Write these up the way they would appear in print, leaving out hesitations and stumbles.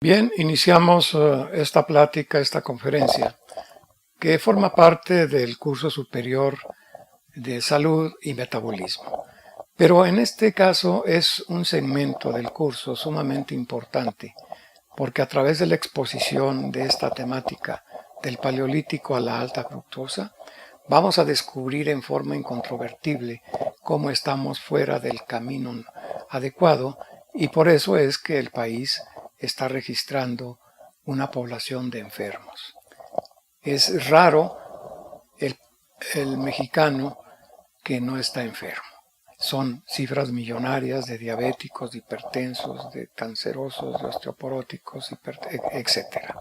Bien, iniciamos esta plática, esta conferencia, que forma parte del curso superior de salud y metabolismo. Pero en este caso es un segmento del curso sumamente importante, porque a través de la exposición de esta temática del paleolítico a la alta fructosa, vamos a descubrir en forma incontrovertible cómo estamos fuera del camino adecuado, y por eso es que el país está registrando una población de enfermos. Es raro el mexicano que no está enfermo. Son cifras millonarias de diabéticos, de hipertensos, de cancerosos, de osteoporóticos, etc.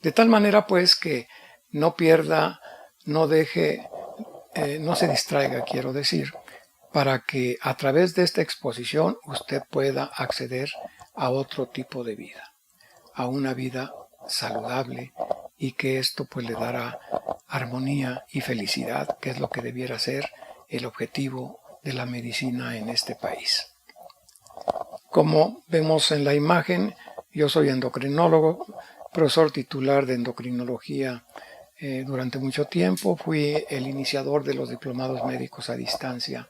De tal manera pues que no pierda, no deje, no se distraiga, quiero decir, para que a través de esta exposición usted pueda acceder a otro tipo de vida, a una vida saludable, y que esto pues le dará armonía y felicidad, que es lo que debiera ser el objetivo de la medicina en este país. Como vemos en la imagen, yo soy endocrinólogo, profesor titular de endocrinología durante mucho tiempo. Fui el iniciador de los diplomados médicos a distancia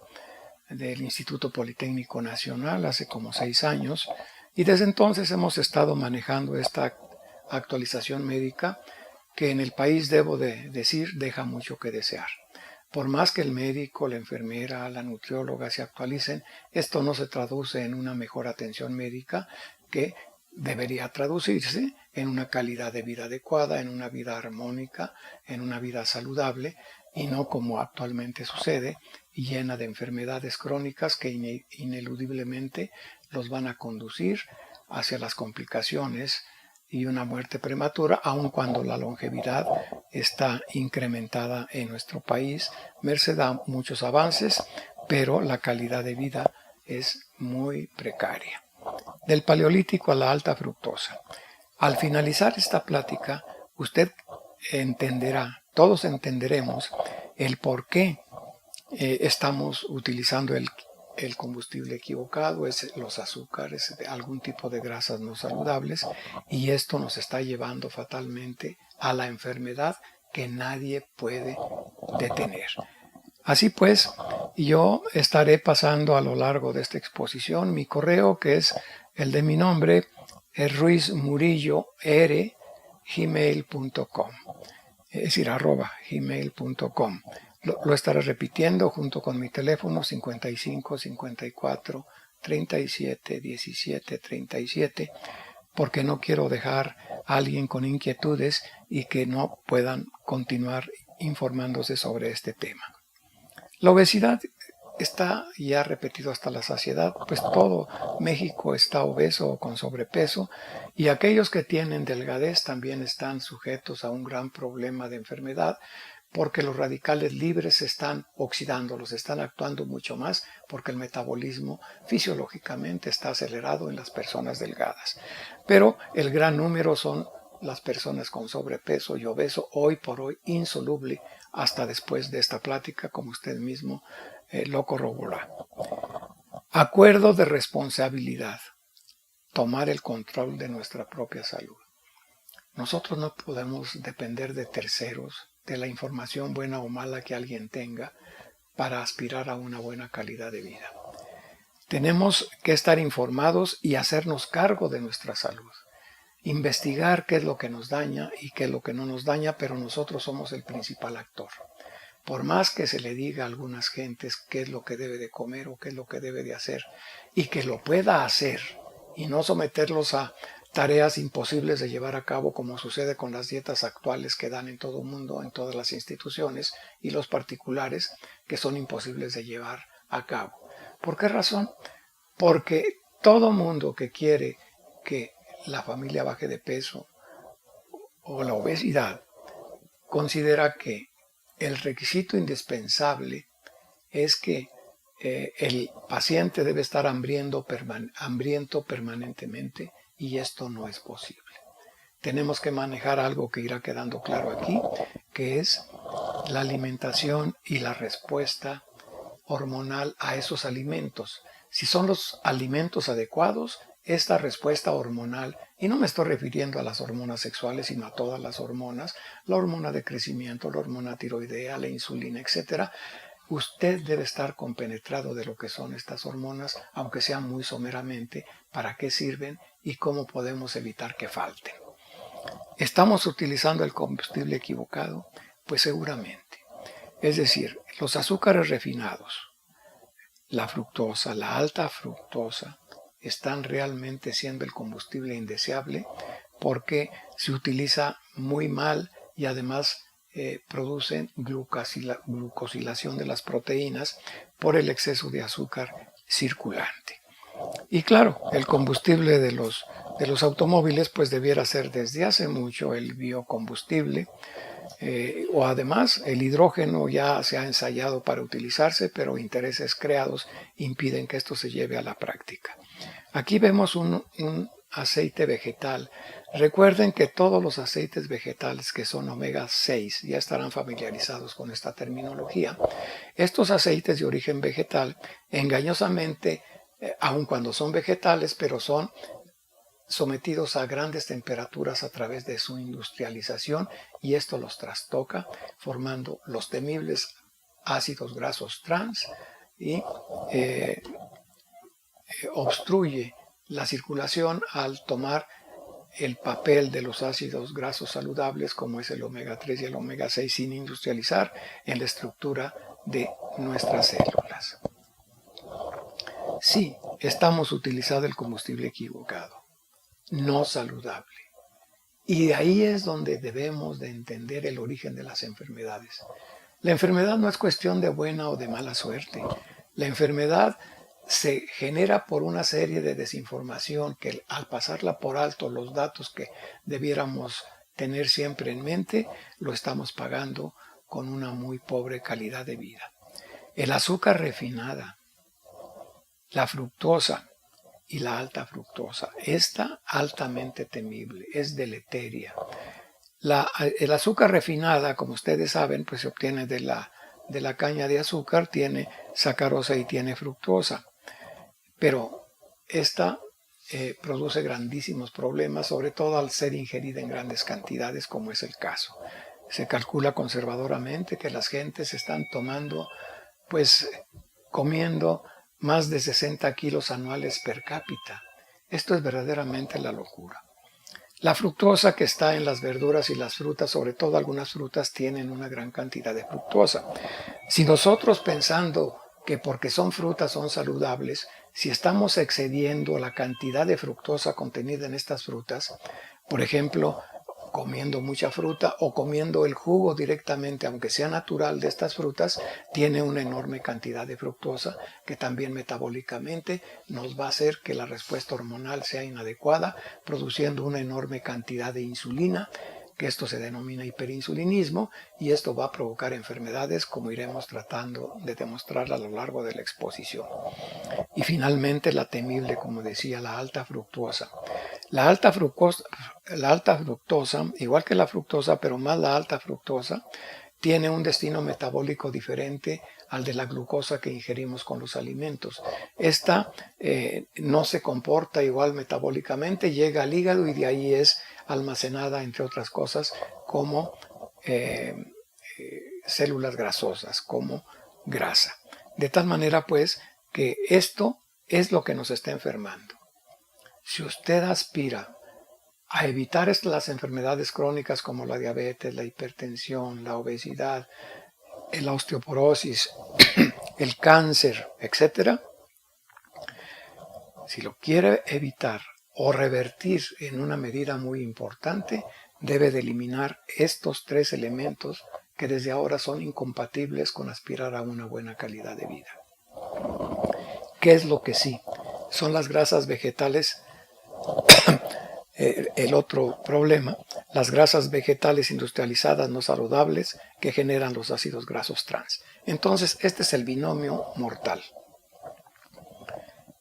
del Instituto Politécnico Nacional hace como 6 años, y desde entonces hemos estado manejando esta actualización médica que en el país, debo de decir, deja mucho que desear. Por más que el médico, la enfermera, la nutrióloga se actualicen, esto no se traduce en una mejor atención médica que debería traducirse en una calidad de vida adecuada, en una vida armónica, en una vida saludable, y no como actualmente sucede, llena de enfermedades crónicas que ineludiblemente los van a conducir hacia las complicaciones y una muerte prematura, aun cuando la longevidad está incrementada en nuestro país, merced a muchos avances, pero la calidad de vida es muy precaria. Del paleolítico a la alta fructosa. Al finalizar esta plática, usted entenderá, todos entenderemos el por qué estamos utilizando el combustible equivocado, los azúcares, algún tipo de grasas no saludables, y esto nos está llevando fatalmente a la enfermedad que nadie puede detener. Así pues, yo estaré pasando a lo largo de esta exposición mi correo, que es el de mi nombre, es ruizmurillo.gmail.com, es decir, @gmail.com. Lo estaré repitiendo junto con mi teléfono 55 54 37 17 37, porque no quiero dejar a alguien con inquietudes y que no puedan continuar informándose sobre este tema. La obesidad está ya repetido hasta la saciedad, pues todo México está obeso o con sobrepeso, y aquellos que tienen delgadez también están sujetos a un gran problema de enfermedad, porque los radicales libres se están oxidando, los están actuando mucho más, porque el metabolismo fisiológicamente está acelerado en las personas delgadas. Pero el gran número son las personas con sobrepeso y obeso, hoy por hoy insoluble, hasta después de esta plática, como usted mismo lo corroborará. Acuerdo de responsabilidad. Tomar el control de nuestra propia salud. Nosotros no podemos depender de terceros, de la información buena o mala que alguien tenga, para aspirar a una buena calidad de vida. Tenemos que estar informados y hacernos cargo de nuestra salud. Investigar qué es lo que nos daña y qué es lo que no nos daña, pero nosotros somos el principal actor. Por más que se le diga a algunas gentes qué es lo que debe de comer o qué es lo que debe de hacer, y que lo pueda hacer, y no someterlos a tareas imposibles de llevar a cabo, como sucede con las dietas actuales que dan en todo el mundo, en todas las instituciones, y los particulares, que son imposibles de llevar a cabo. ¿Por qué razón? Porque todo mundo que quiere que la familia baje de peso o la obesidad considera que el requisito indispensable es que el paciente debe estar hambriento permanentemente, y esto no es posible. Tenemos que manejar algo que irá quedando claro aquí, que es la alimentación y la respuesta hormonal a esos alimentos. Si son los alimentos adecuados, esta respuesta hormonal, y no me estoy refiriendo a las hormonas sexuales, sino a todas las hormonas, la hormona de crecimiento, la hormona tiroidea, la insulina, etcétera. Usted debe estar compenetrado de lo que son estas hormonas, aunque sea muy someramente, para qué sirven y cómo podemos evitar que falten. ¿Estamos utilizando el combustible equivocado? Pues seguramente. Es decir, los azúcares refinados, la fructosa, la alta fructosa, están realmente siendo el combustible indeseable porque se utiliza muy mal y además producen glucosilación de las proteínas por el exceso de azúcar circulante. Y claro, el combustible de los automóviles pues debiera ser desde hace mucho el biocombustible, o además el hidrógeno ya se ha ensayado para utilizarse, pero intereses creados impiden que esto se lleve a la práctica. Aquí vemos un aceite vegetal. Recuerden que todos los aceites vegetales que son omega 6 ya estarán familiarizados con esta terminología. Estos aceites de origen vegetal, engañosamente, aun cuando son vegetales, pero son sometidos a grandes temperaturas a través de su industrialización, y esto los trastoca, formando los temibles ácidos grasos trans y obstruye la circulación al tomar el papel de los ácidos grasos saludables, como es el omega 3 y el omega 6, sin industrializar en la estructura de nuestras células. Sí, estamos utilizando el combustible equivocado, no saludable. Y ahí es donde debemos de entender el origen de las enfermedades. La enfermedad no es cuestión de buena o de mala suerte. La enfermedad se genera por una serie de desinformación que, al pasarla por alto los datos que debiéramos tener siempre en mente, lo estamos pagando con una muy pobre calidad de vida. El azúcar refinada, la fructosa y la alta fructosa, esta altamente temible, es deleteria. El azúcar refinada, como ustedes saben, pues se obtiene de la caña de azúcar, tiene sacarosa y tiene fructosa. Pero esta produce grandísimos problemas, sobre todo al ser ingerida en grandes cantidades, como es el caso. Se calcula conservadoramente que las gentes están tomando, pues, comiendo más de 60 kilos anuales per cápita. Esto es verdaderamente la locura. La fructosa que está en las verduras y las frutas, sobre todo algunas frutas, tienen una gran cantidad de fructosa. Si nosotros, pensando que porque son frutas son saludables, si estamos excediendo la cantidad de fructosa contenida en estas frutas, por ejemplo, comiendo mucha fruta o comiendo el jugo directamente, aunque sea natural, de estas frutas, tiene una enorme cantidad de fructosa que también metabólicamente nos va a hacer que la respuesta hormonal sea inadecuada, produciendo una enorme cantidad de insulina, que esto se denomina hiperinsulinismo, y esto va a provocar enfermedades, como iremos tratando de demostrar a lo largo de la exposición. Y finalmente la temible, como decía, la alta fructosa. La alta fructosa, igual que la fructosa, pero más la alta fructosa, tiene un destino metabólico diferente al de la glucosa que ingerimos con los alimentos. Esta no se comporta igual metabólicamente, llega al hígado y de ahí es almacenada, entre otras cosas, como células grasosas, como grasa. De tal manera, pues, que esto es lo que nos está enfermando. Si usted aspira a evitar las enfermedades crónicas como la diabetes, la hipertensión, la obesidad, la osteoporosis, el cáncer, etc., si lo quiere evitar o revertir en una medida muy importante, debe de eliminar estos tres elementos que desde ahora son incompatibles con aspirar a una buena calidad de vida. ¿Qué es lo que sí? Son las grasas vegetales. El otro problema, las grasas vegetales industrializadas no saludables que generan los ácidos grasos trans. Entonces, este es el binomio mortal.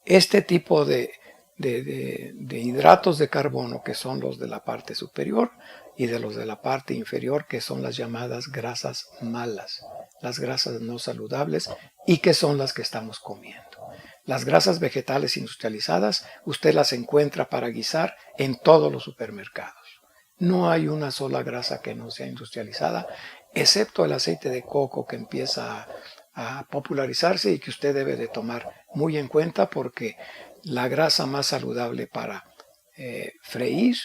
Este tipo de hidratos de carbono, que son los de la parte superior, y de los de la parte inferior, que son las llamadas grasas malas, las grasas no saludables, y que son las que estamos comiendo. Las grasas vegetales industrializadas usted las encuentra para guisar en todos los supermercados. No hay una sola grasa que no sea industrializada, excepto el aceite de coco que empieza a popularizarse y que usted debe de tomar muy en cuenta porque la grasa más saludable para freír,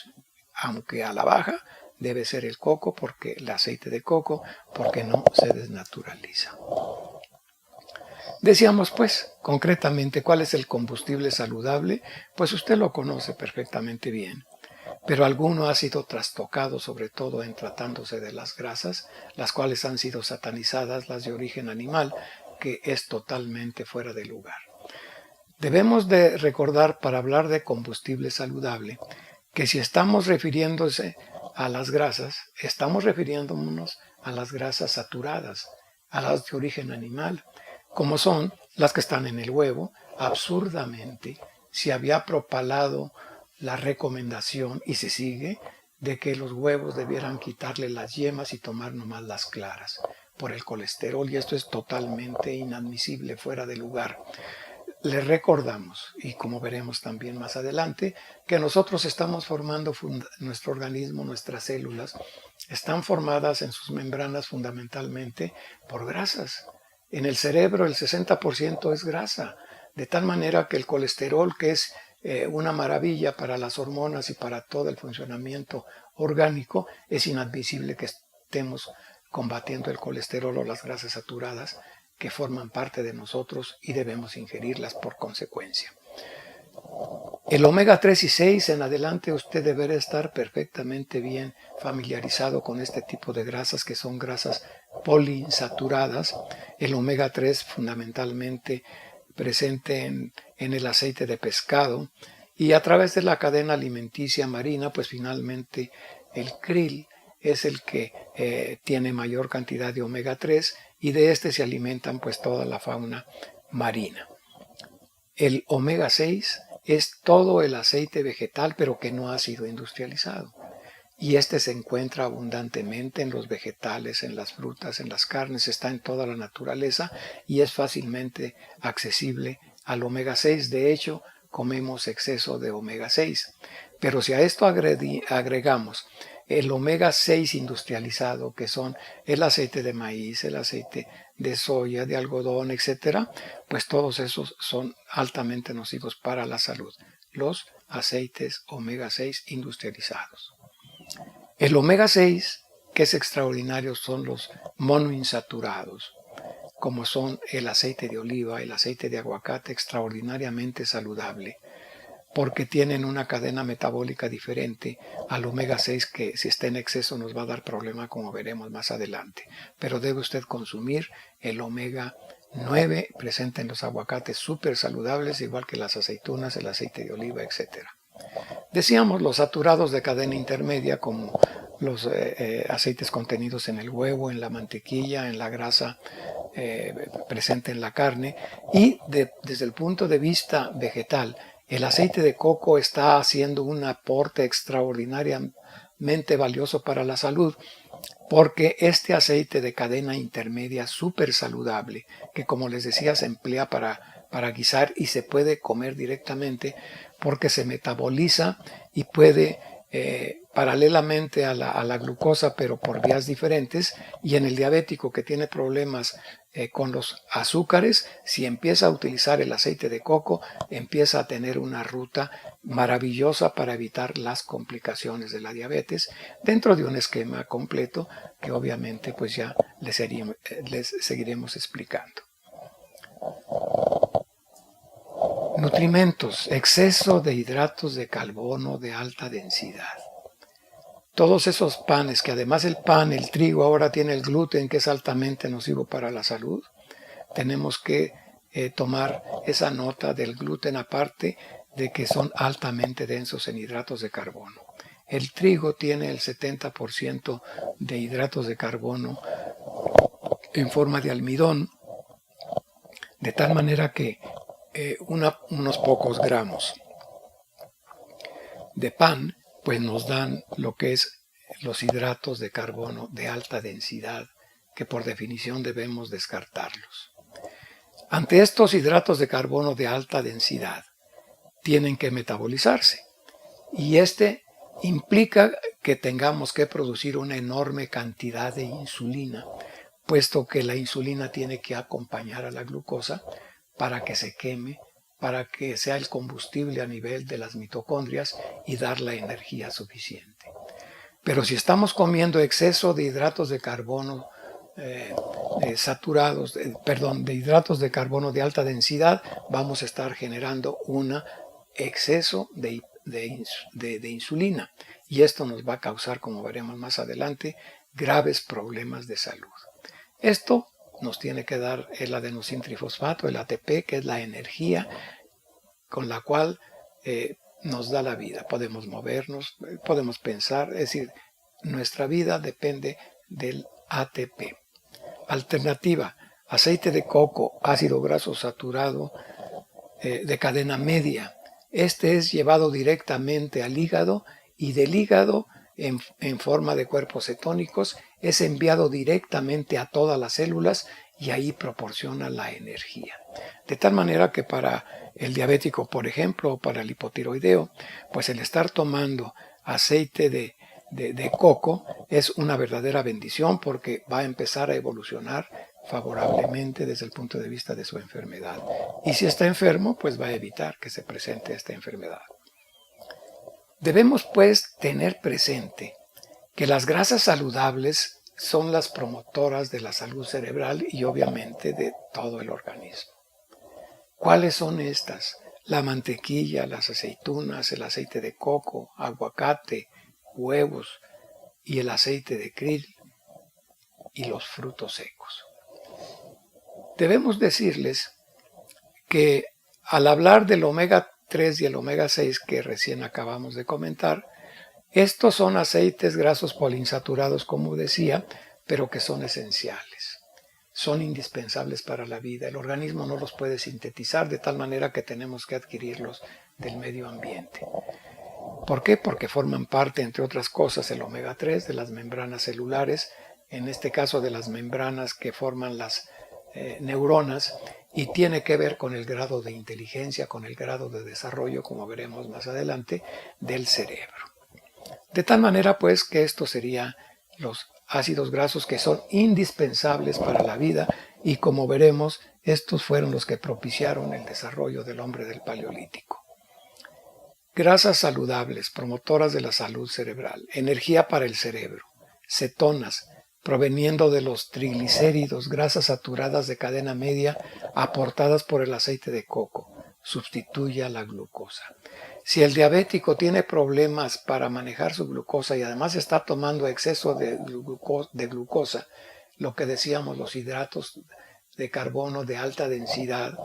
aunque a la baja, debe ser el coco, porque el aceite de coco, porque no se desnaturaliza. Decíamos pues, concretamente, ¿cuál es el combustible saludable? Pues usted lo conoce perfectamente bien. Pero alguno ha sido trastocado, sobre todo en tratándose de las grasas, las cuales han sido satanizadas, las de origen animal, que es totalmente fuera de lugar. Debemos de recordar, para hablar de combustible saludable, que si estamos refiriéndose a las grasas, estamos refiriéndonos a las grasas saturadas, a las de origen animal, como son las que están en el huevo. Absurdamente, se había propalado la recomendación, y se sigue, de que los huevos debieran quitarle las yemas y tomar nomás las claras por el colesterol, y esto es totalmente inadmisible, fuera de lugar. Les recordamos, y como veremos también más adelante, que nosotros estamos formando nuestro organismo, nuestras células, están formadas en sus membranas fundamentalmente por grasas. En el cerebro el 60% es grasa, de tal manera que el colesterol, que es una maravilla para las hormonas y para todo el funcionamiento orgánico, es inadmisible que estemos combatiendo el colesterol o las grasas saturadas que forman parte de nosotros y debemos ingerirlas por consecuencia. El omega 3 y 6 en adelante usted deberá estar perfectamente bien familiarizado con este tipo de grasas, que son grasas poliinsaturadas. El omega 3 fundamentalmente presente en el aceite de pescado, y a través de la cadena alimenticia marina, pues finalmente el krill es el que tiene mayor cantidad de omega 3, y de este se alimentan pues toda la fauna marina. El omega 6 es todo el aceite vegetal, pero que no ha sido industrializado. Y este se encuentra abundantemente en los vegetales, en las frutas, en las carnes, está en toda la naturaleza y es fácilmente accesible al omega 6. De hecho, comemos exceso de omega 6. Pero si a esto agregamos el omega 6 industrializado, que son el aceite de maíz, el aceite de soya, de algodón, etcétera, pues todos esos son altamente nocivos para la salud, los aceites omega 6 industrializados. El omega 6, que es extraordinario, son los monoinsaturados, como son el aceite de oliva, el aceite de aguacate, extraordinariamente saludable, porque tienen una cadena metabólica diferente al omega 6, que si está en exceso nos va a dar problema, como veremos más adelante. Pero debe usted consumir el omega 9 presente en los aguacates, súper saludables, igual que las aceitunas, el aceite de oliva, etc. Decíamos los saturados de cadena intermedia, como los aceites contenidos en el huevo, en la mantequilla, en la grasa presente en la carne, y desde el punto de vista vegetal, el aceite de coco está haciendo un aporte extraordinariamente valioso para la salud, porque este aceite de cadena intermedia súper saludable, que como les decía se emplea para guisar y se puede comer directamente porque se metaboliza y puede paralelamente a la glucosa, pero por vías diferentes, y en el diabético que tiene problemas con los azúcares, si empieza a utilizar el aceite de coco, empieza a tener una ruta maravillosa para evitar las complicaciones de la diabetes, dentro de un esquema completo que obviamente pues ya les seguiremos explicando. Nutrimentos: exceso de hidratos de carbono de alta densidad. Todos esos panes, que además el pan, el trigo, ahora tiene el gluten, que es altamente nocivo para la salud, tenemos que tomar esa nota del gluten, aparte de que son altamente densos en hidratos de carbono. El trigo tiene el 70% de hidratos de carbono en forma de almidón, de tal manera que unos pocos gramos de pan pues nos dan lo que es los hidratos de carbono de alta densidad, que por definición debemos descartarlos. Ante estos hidratos de carbono de alta densidad, tienen que metabolizarse y implica que tengamos que producir una enorme cantidad de insulina, puesto que la insulina tiene que acompañar a la glucosa para que se queme, para que sea el combustible a nivel de las mitocondrias y dar la energía suficiente. Pero si estamos comiendo exceso de hidratos de carbono de hidratos de carbono de alta densidad, vamos a estar generando un exceso de insulina. Y esto nos va a causar, como veremos más adelante, graves problemas de salud. Esto nos tiene que dar el adenosíntrifosfato, el ATP, que es la energía con la cual nos da la vida. Podemos movernos, podemos pensar, es decir, nuestra vida depende del ATP. Alternativa: aceite de coco, ácido graso saturado de cadena media. Este es llevado directamente al hígado y del hígado en forma de cuerpos cetónicos es enviado directamente a todas las células y ahí proporciona la energía. De tal manera que para el diabético, por ejemplo, o para el hipotiroideo, pues el estar tomando aceite de coco es una verdadera bendición porque va a empezar a evolucionar favorablemente desde el punto de vista de su enfermedad. Y si está enfermo, pues va a evitar que se presente esta enfermedad. Debemos pues tener presente que las grasas saludables son las promotoras de la salud cerebral y obviamente de todo el organismo. ¿Cuáles son estas? La mantequilla, las aceitunas, el aceite de coco, aguacate, huevos y el aceite de krill y los frutos secos. Debemos decirles que al hablar del omega 3 y el omega 6 que recién acabamos de comentar, estos son aceites grasos poliinsaturados, como decía, pero que son esenciales. Son indispensables para la vida. El organismo no los puede sintetizar de tal manera que tenemos que adquirirlos del medio ambiente. ¿Por qué? Porque forman parte, entre otras cosas, el omega 3 de las membranas celulares, en este caso de las membranas que forman las neuronas, y tiene que ver con el grado de inteligencia, con el grado de desarrollo, como veremos más adelante, del cerebro. De tal manera, pues, que estos serían los ácidos grasos que son indispensables para la vida y, como veremos, estos fueron los que propiciaron el desarrollo del hombre del Paleolítico. Grasas saludables, promotoras de la salud cerebral, energía para el cerebro, cetonas, proveniendo de los triglicéridos, grasas saturadas de cadena media aportadas por el aceite de coco, sustituye a la glucosa. Si el diabético tiene problemas para manejar su glucosa y además está tomando exceso de glucosa, lo que decíamos, los hidratos de carbono de alta densidad,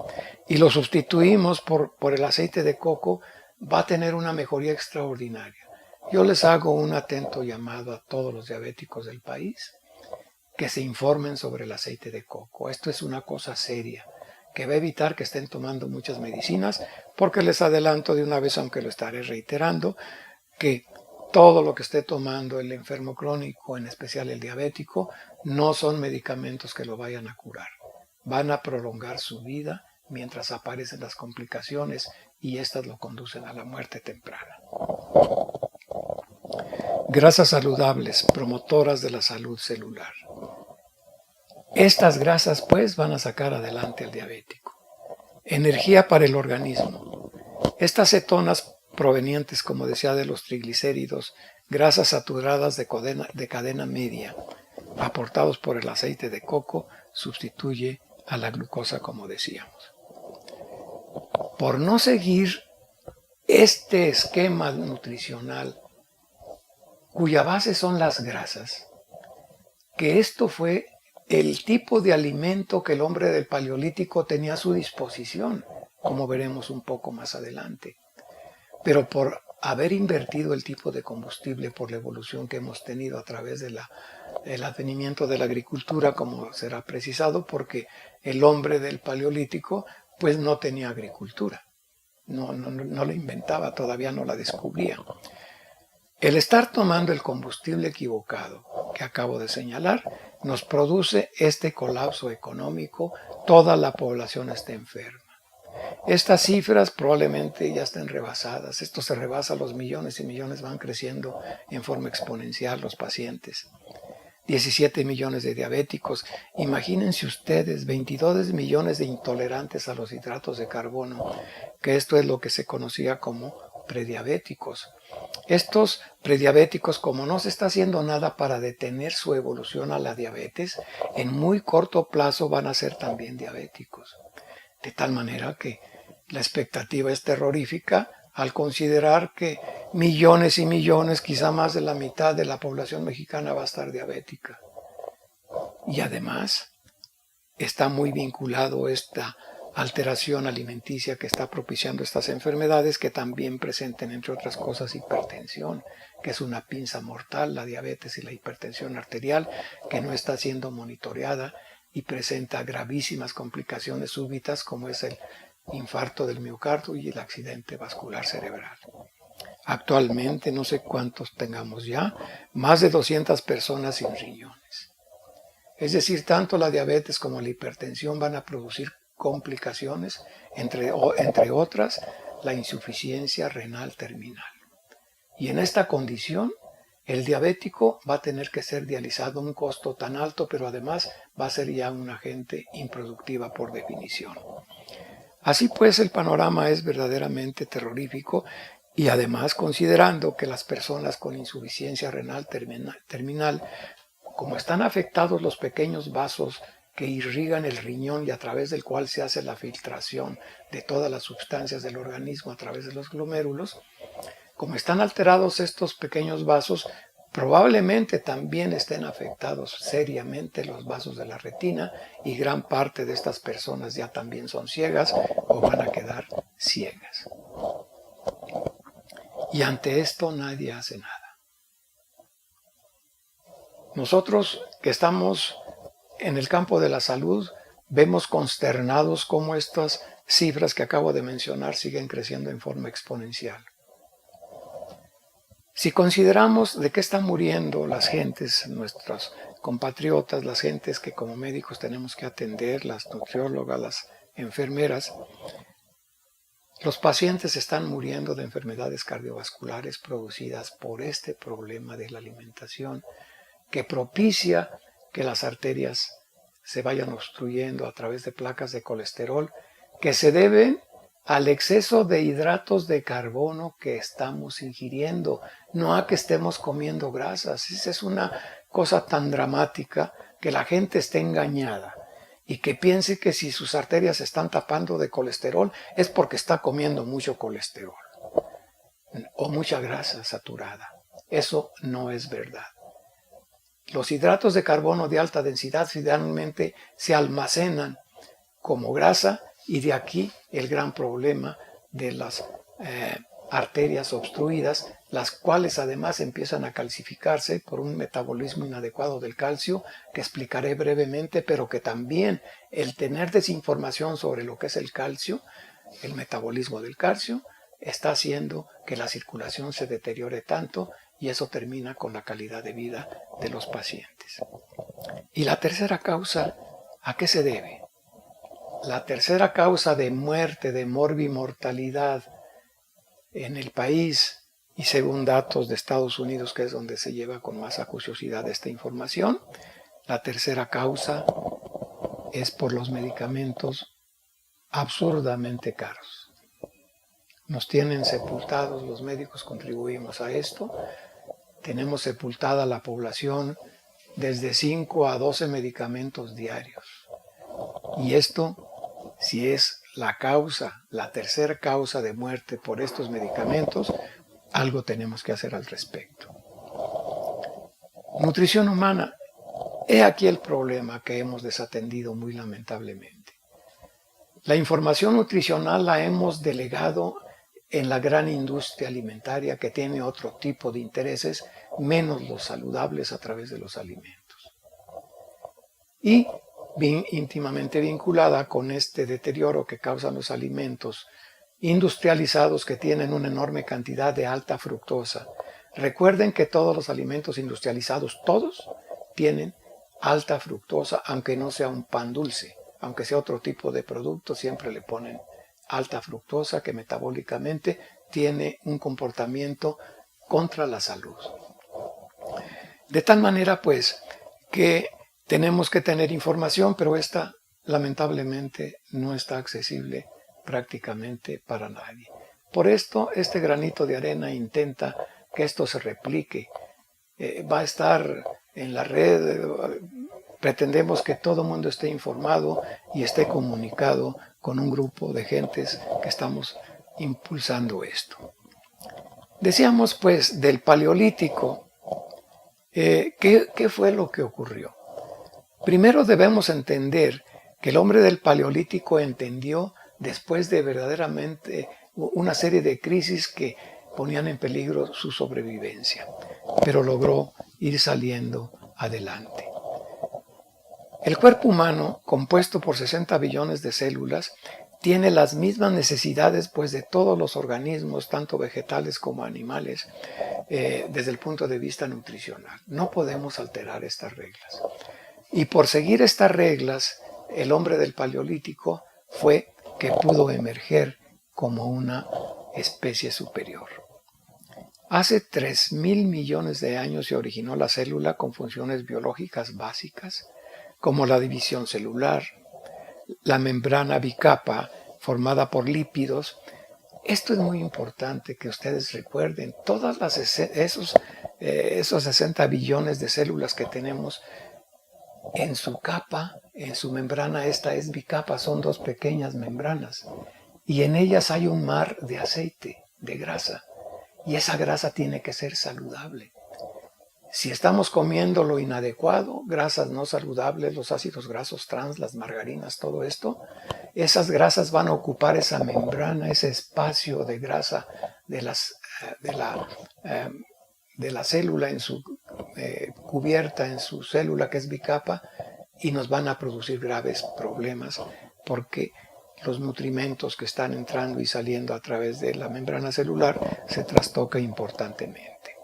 y lo sustituimos por el aceite de coco, va a tener una mejoría extraordinaria. Yo les hago un atento llamado a todos los diabéticos del país que se informen sobre el aceite de coco. Esto es una cosa seria que va a evitar que estén tomando muchas medicinas, porque les adelanto de una vez, aunque lo estaré reiterando, que todo lo que esté tomando el enfermo crónico, en especial el diabético, no son medicamentos que lo vayan a curar. Van a prolongar su vida mientras aparecen las complicaciones y estas lo conducen a la muerte temprana. Grasas saludables, promotoras de la salud celular. Estas grasas, pues, van a sacar adelante al diabético. Energía para el organismo. Estas cetonas provenientes, como decía, de los triglicéridos, grasas saturadas de cadena media, aportados por el aceite de coco, sustituye a la glucosa, como decíamos. Por no seguir este esquema nutricional, cuya base son las grasas, que esto fue el tipo de alimento que el hombre del Paleolítico tenía a su disposición, como veremos un poco más adelante. Pero por haber invertido el tipo de combustible por la evolución que hemos tenido a través del advenimiento de la agricultura, como será precisado, porque el hombre del Paleolítico pues no tenía agricultura, no la inventaba, todavía no la descubría. El estar tomando el combustible equivocado que acabo de señalar nos produce este colapso económico. Toda la población está enferma. Estas cifras probablemente ya estén rebasadas. Esto se rebasa, los millones y millones van creciendo en forma exponencial los pacientes. 17 millones de diabéticos. Imagínense ustedes 22 millones de intolerantes a los hidratos de carbono, que esto es lo que se conocía como prediabéticos. Estos prediabéticos, como no se está haciendo nada para detener su evolución a la diabetes, en muy corto plazo van a ser también diabéticos. De tal manera que la expectativa es terrorífica al considerar que millones y millones, quizá más de la mitad de la población mexicana va a estar diabética. Y además está muy vinculado esta alteración alimenticia que está propiciando estas enfermedades, que también presenten, entre otras cosas, hipertensión, que es una pinza mortal, la diabetes y la hipertensión arterial, que no está siendo monitoreada y presenta gravísimas complicaciones súbitas, como es el infarto del miocardio y el accidente vascular cerebral. Actualmente, no sé cuántos tengamos ya, más de 200 personas sin riñones. Es decir, tanto la diabetes como la hipertensión van a producir complicaciones, entre otras, la insuficiencia renal terminal. Y en esta condición, el diabético va a tener que ser dializado a un costo tan alto, pero además va a ser ya una agente improductiva por definición. Así pues, el panorama es verdaderamente terrorífico, y además considerando que las personas con insuficiencia renal terminal, como están afectados los pequeños vasos que irrigan el riñón y a través del cual se hace la filtración de todas las sustancias del organismo a través de los glomérulos, como están alterados estos pequeños vasos, probablemente también estén afectados seriamente los vasos de la retina, y gran parte de estas personas ya también son ciegas o van a quedar ciegas. Y ante esto nadie hace nada. Nosotros que estamos en el campo de la salud vemos consternados cómo estas cifras que acabo de mencionar siguen creciendo en forma exponencial. Si consideramos de qué están muriendo las gentes, nuestros compatriotas, las gentes que como médicos tenemos que atender, las nutriólogas, las enfermeras, los pacientes están muriendo de enfermedades cardiovasculares producidas por este problema de la alimentación, que propicia que las arterias se vayan obstruyendo a través de placas de colesterol, que se deben al exceso de hidratos de carbono que estamos ingiriendo, no a que estemos comiendo grasas. Esa es una cosa tan dramática, que la gente esté engañada y que piense que si sus arterias se están tapando de colesterol es porque está comiendo mucho colesterol o mucha grasa saturada. Eso no es verdad. Los hidratos de carbono de alta densidad finalmente se almacenan como grasa, y de aquí el gran problema de las arterias obstruidas, las cuales además empiezan a calcificarse por un metabolismo inadecuado del calcio, que explicaré brevemente, pero que también el tener desinformación sobre lo que es el calcio, el metabolismo del calcio, está haciendo que la circulación se deteriore tanto, y eso termina con la calidad de vida de los pacientes. Y la tercera causa, ¿a qué se debe? La tercera causa de muerte, de morbimortalidad en el país, y según datos de Estados Unidos, que es donde se lleva con más acuciosidad esta información, la tercera causa es por los medicamentos absurdamente caros. Nos tienen sepultados, los médicos contribuimos a esto, tenemos sepultada la población desde 5 a 12 medicamentos diarios. Y esto, si es la causa, la tercera causa de muerte por estos medicamentos, algo tenemos que hacer al respecto. Nutrición humana. He aquí el problema que hemos desatendido muy lamentablemente. La información nutricional la hemos delegado en la gran industria alimentaria, que tiene otro tipo de intereses, menos los saludables a través de los alimentos. Y íntimamente vinculada con este deterioro que causan los alimentos industrializados, que tienen una enorme cantidad de alta fructosa, Recuerden que todos los alimentos industrializados, todos, tienen alta fructosa, aunque no sea un pan dulce, aunque sea otro tipo de producto, siempre le ponen alta fructosa que metabólicamente tiene un comportamiento contra la salud. De tal manera, pues, que tenemos que tener información, pero esta lamentablemente no está accesible prácticamente para nadie. Por esto, este granito de arena intenta que esto se replique. Va a estar en la red, pretendemos que todo el mundo esté informado y esté comunicado con un grupo de gentes que estamos impulsando esto. Decíamos pues del Paleolítico, ¿qué fue lo que ocurrió? Primero debemos entender que el hombre del Paleolítico entendió después de verdaderamente una serie de crisis que ponían en peligro su sobrevivencia, pero logró ir saliendo adelante. El cuerpo humano, compuesto por 60 billones de células, tiene las mismas necesidades pues de todos los organismos, tanto vegetales como animales, desde el punto de vista nutricional. No podemos alterar estas reglas. Y por seguir estas reglas, el hombre del Paleolítico fue que pudo emerger como una especie superior. Hace 3.000 millones de años se originó la célula con funciones biológicas básicas, como la división celular, la membrana bicapa formada por lípidos. Esto es muy importante que ustedes recuerden. Todas esos 60 billones de células que tenemos en su capa, en su membrana, esta es bicapa, son dos pequeñas membranas. Y en ellas hay un mar de aceite, de grasa. Y esa grasa tiene que ser saludable. Si estamos comiendo lo inadecuado, grasas no saludables, los ácidos grasos trans, las margarinas, todo esto, esas grasas van a ocupar esa membrana, ese espacio de grasa de la célula en su cubierta, en su célula que es bicapa, y nos van a producir graves problemas porque los nutrimentos que están entrando y saliendo a través de la membrana celular se trastoca importantemente.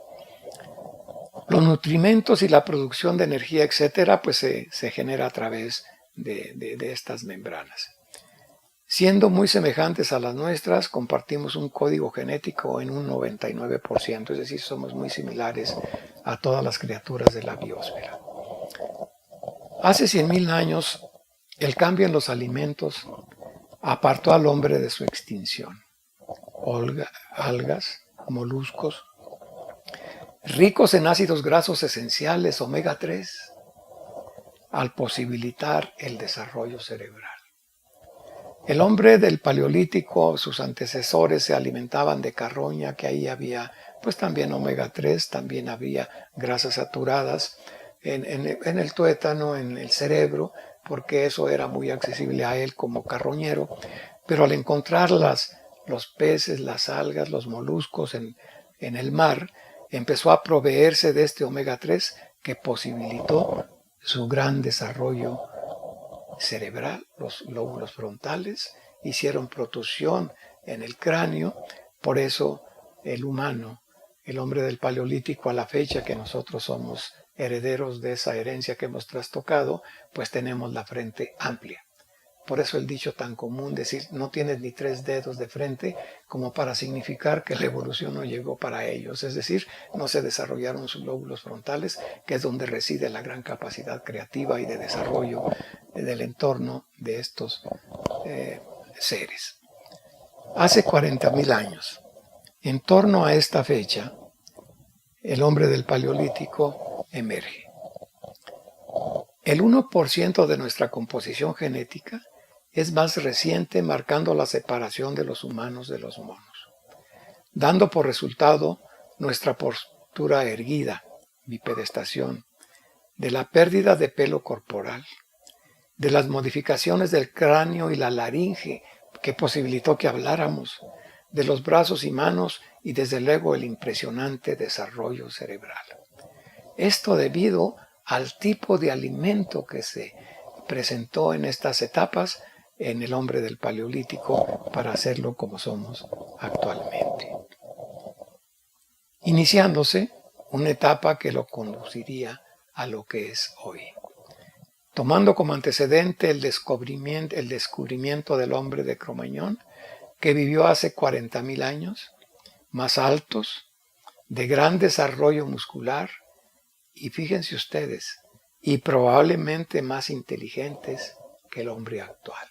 Los nutrimentos y la producción de energía, etcétera, pues se genera a través de estas membranas. Siendo muy semejantes a las nuestras, compartimos un código genético en un 99%, es decir, somos muy similares a todas las criaturas de la biosfera. Hace 100.000 años, el cambio en los alimentos apartó al hombre de su extinción. Algas, moluscos, ricos en ácidos grasos esenciales omega 3, al posibilitar el desarrollo cerebral. El hombre del Paleolítico, sus antecesores se alimentaban de carroña, que ahí había pues también omega 3, también había grasas saturadas en el tuétano, en el cerebro, porque eso era muy accesible a él como carroñero. Pero al encontrar los peces, las algas, los moluscos en el mar, empezó a proveerse de este omega 3 que posibilitó su gran desarrollo cerebral. Los lóbulos frontales hicieron protrusión en el cráneo. Por eso el humano, el hombre del Paleolítico, a la fecha que nosotros somos herederos de esa herencia que hemos trastocado, pues tenemos la frente amplia. Por eso el dicho tan común, decir no tienes ni 3 dedos de frente, como para significar que la evolución no llegó para ellos. Es decir, no se desarrollaron sus lóbulos frontales, que es donde reside la gran capacidad creativa y de desarrollo del entorno de estos seres. Hace 40.000 años, en torno a esta fecha, el hombre del Paleolítico emerge. El 1% de nuestra composición genética es más reciente, marcando la separación de los humanos de los monos, dando por resultado nuestra postura erguida, bipedestación, de la pérdida de pelo corporal, de las modificaciones del cráneo y la laringe que posibilitó que habláramos, de los brazos y manos y desde luego el impresionante desarrollo cerebral. Esto debido al tipo de alimento que se presentó en estas etapas en el hombre del Paleolítico para hacerlo como somos actualmente. iniciándose una etapa que lo conduciría a lo que es hoy. Tomando como antecedente el descubrimiento del hombre de Cro-Magnon, que vivió hace 40.000 años, más altos, de gran desarrollo muscular, y fíjense ustedes, y probablemente más inteligentes que el hombre actual.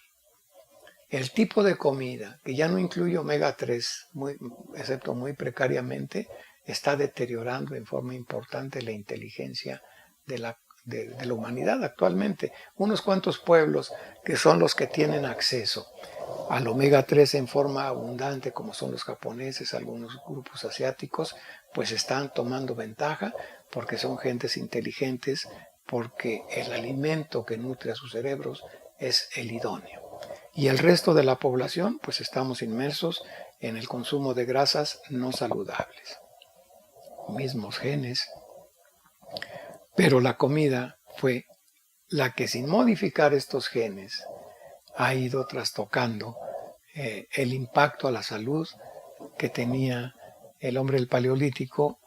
El tipo de comida, que ya no incluye omega 3, excepto muy precariamente, está deteriorando en forma importante la inteligencia de la humanidad actualmente. Unos cuantos pueblos que son los que tienen acceso al omega 3 en forma abundante, como son los japoneses, algunos grupos asiáticos, pues están tomando ventaja porque son gentes inteligentes, porque el alimento que nutre a sus cerebros es el idóneo. Y el resto de la población, pues estamos inmersos en el consumo de grasas no saludables. Mismos genes, pero la comida fue la que, sin modificar estos genes, ha ido trastocando el impacto a la salud que tenía el hombre del Paleolítico,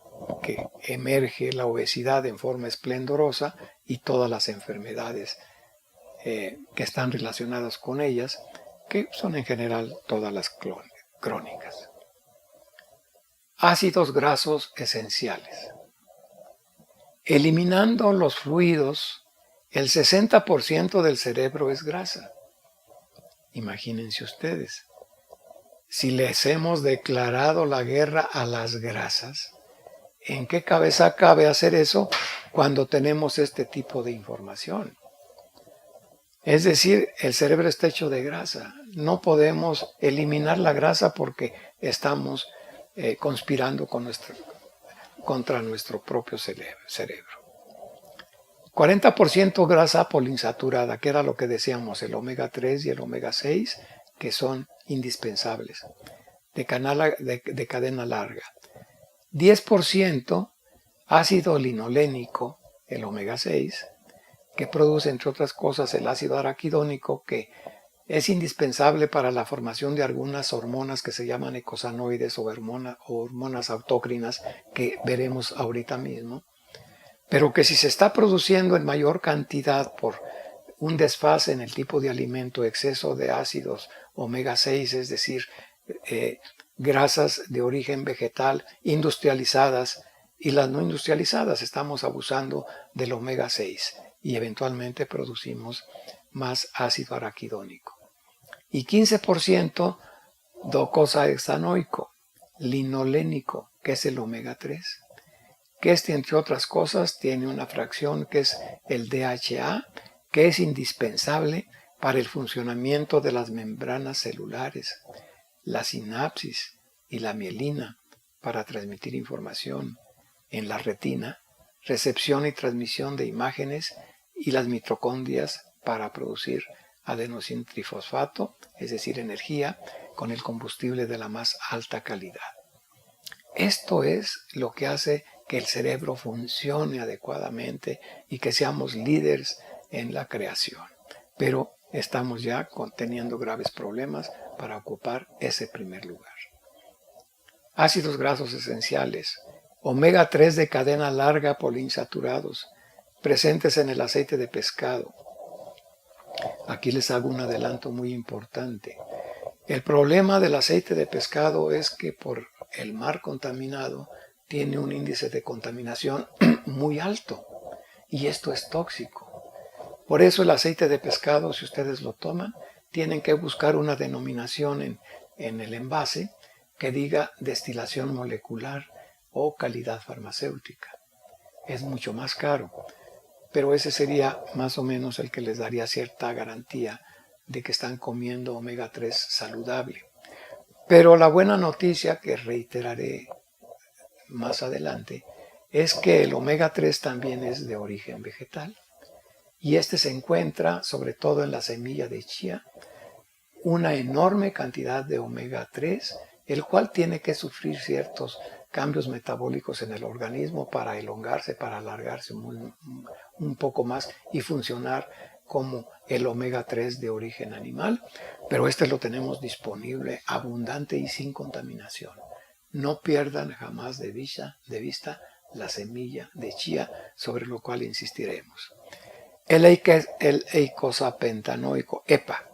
que emerge la obesidad en forma esplendorosa y todas las enfermedades que están relacionadas con ellas, que son en general todas las crónicas. Ácidos grasos esenciales. Eliminando los fluidos, el 60% del cerebro es grasa. Imagínense ustedes, si les hemos declarado la guerra a las grasas, ¿en qué cabeza cabe hacer eso cuando tenemos este tipo de información? Es decir, el cerebro está hecho de grasa. No podemos eliminar la grasa porque estamos conspirando contra nuestro propio cerebro. 40% grasa poliinsaturada, que era lo que decíamos, el omega 3 y el omega 6, que son indispensables, de cadena larga. 10% ácido linolénico, el omega 6, que produce, entre otras cosas, el ácido araquidónico, que es indispensable para la formación de algunas hormonas que se llaman eicosanoides o hormonas autócrinas, que veremos ahorita mismo, pero que si se está produciendo en mayor cantidad por un desfase en el tipo de alimento, exceso de ácidos omega 6, es decir, grasas de origen vegetal industrializadas, y las no industrializadas, estamos abusando del omega 6 y eventualmente producimos más ácido araquidónico. Y 15% docosahexanoico, linolénico, que es el omega 3, que entre otras cosas tiene una fracción que es el DHA, que es indispensable para el funcionamiento de las membranas celulares, la sinapsis y la mielina para transmitir información, en la retina, recepción y transmisión de imágenes, y las mitocondrias para producir adenosín-trifosfato, es decir, energía, con el combustible de la más alta calidad. Esto es lo que hace que el cerebro funcione adecuadamente y que seamos líderes en la creación. Pero estamos ya teniendo graves problemas para ocupar ese primer lugar. Ácidos grasos esenciales, omega 3 de cadena larga poliinsaturados, presentes en el aceite de pescado. Aquí les hago un adelanto muy importante. El problema del aceite de pescado es que por el mar contaminado tiene un índice de contaminación muy alto, y esto es tóxico. Por eso el aceite de pescado, si ustedes lo toman, tienen que buscar una denominación en el envase que diga destilación molecular o calidad farmacéutica. Es mucho más caro, pero ese sería más o menos el que les daría cierta garantía de que están comiendo omega 3 saludable. Pero la buena noticia, que reiteraré más adelante, es que el omega 3 también es de origen vegetal, y este se encuentra sobre todo en la semilla de chía, una enorme cantidad de omega 3, el cual tiene que sufrir ciertos cambios metabólicos en el organismo para elongarse, para alargarse un poco más y funcionar como el omega 3 de origen animal, pero este lo tenemos disponible, abundante y sin contaminación. no pierdan jamás de vista la semilla de chía, sobre lo cual insistiremos. El eicosapentanoico, EPA,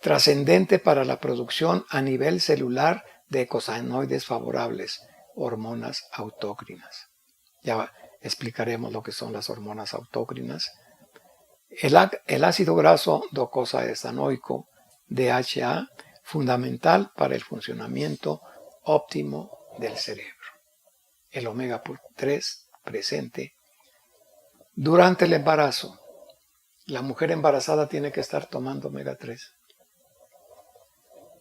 trascendente para la producción a nivel celular de eicosanoides favorables, hormonas autócrinas. Ya explicaremos lo que son las hormonas autócrinas. El ácido graso docosahexaenoico, DHA, fundamental para el funcionamiento óptimo del cerebro. El omega 3 presente durante el embarazo. La mujer embarazada tiene que estar tomando omega 3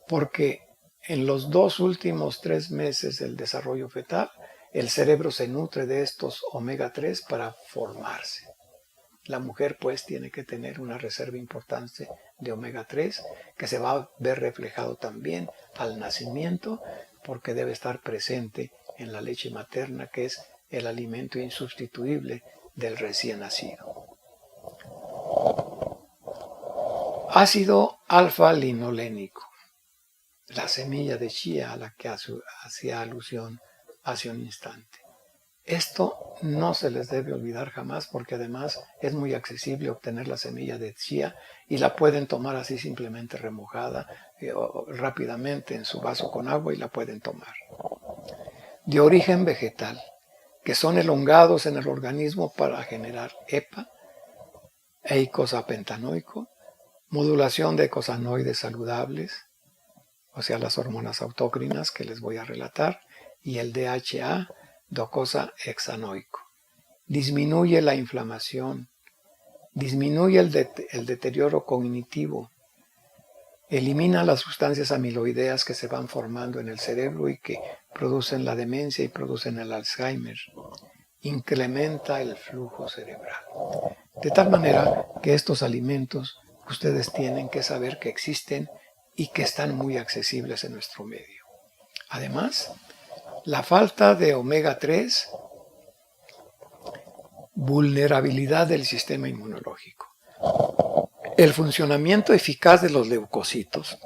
porque en los 2 últimos 3 meses del desarrollo fetal el cerebro se nutre de estos omega 3 para formarse. La mujer pues tiene que tener una reserva importante de omega 3 que se va a ver reflejado también al nacimiento, porque debe estar presente en la leche materna, que es el alimento insustituible del recién nacido. Ácido alfa-linolénico, la semilla de chía a la que hacía alusión hace un instante. Esto no se les debe olvidar jamás, porque además es muy accesible obtener la semilla de chía y la pueden tomar así simplemente remojada rápidamente en su vaso con agua y la pueden tomar. De origen vegetal, que son elongados en el organismo para generar EPA, eicosapentanoico, modulación de eicosanoides saludables, o sea, las hormonas autócrinas que les voy a relatar, y el DHA, docosahexaenoico. Disminuye la inflamación, disminuye el deterioro cognitivo, elimina las sustancias amiloideas que se van formando en el cerebro y que producen la demencia y producen el Alzheimer, incrementa el flujo cerebral. De tal manera que estos alimentos ustedes tienen que saber que existen y que están muy accesibles en nuestro medio. Además, la falta de omega 3, vulnerabilidad del sistema inmunológico. El funcionamiento eficaz de los leucocitos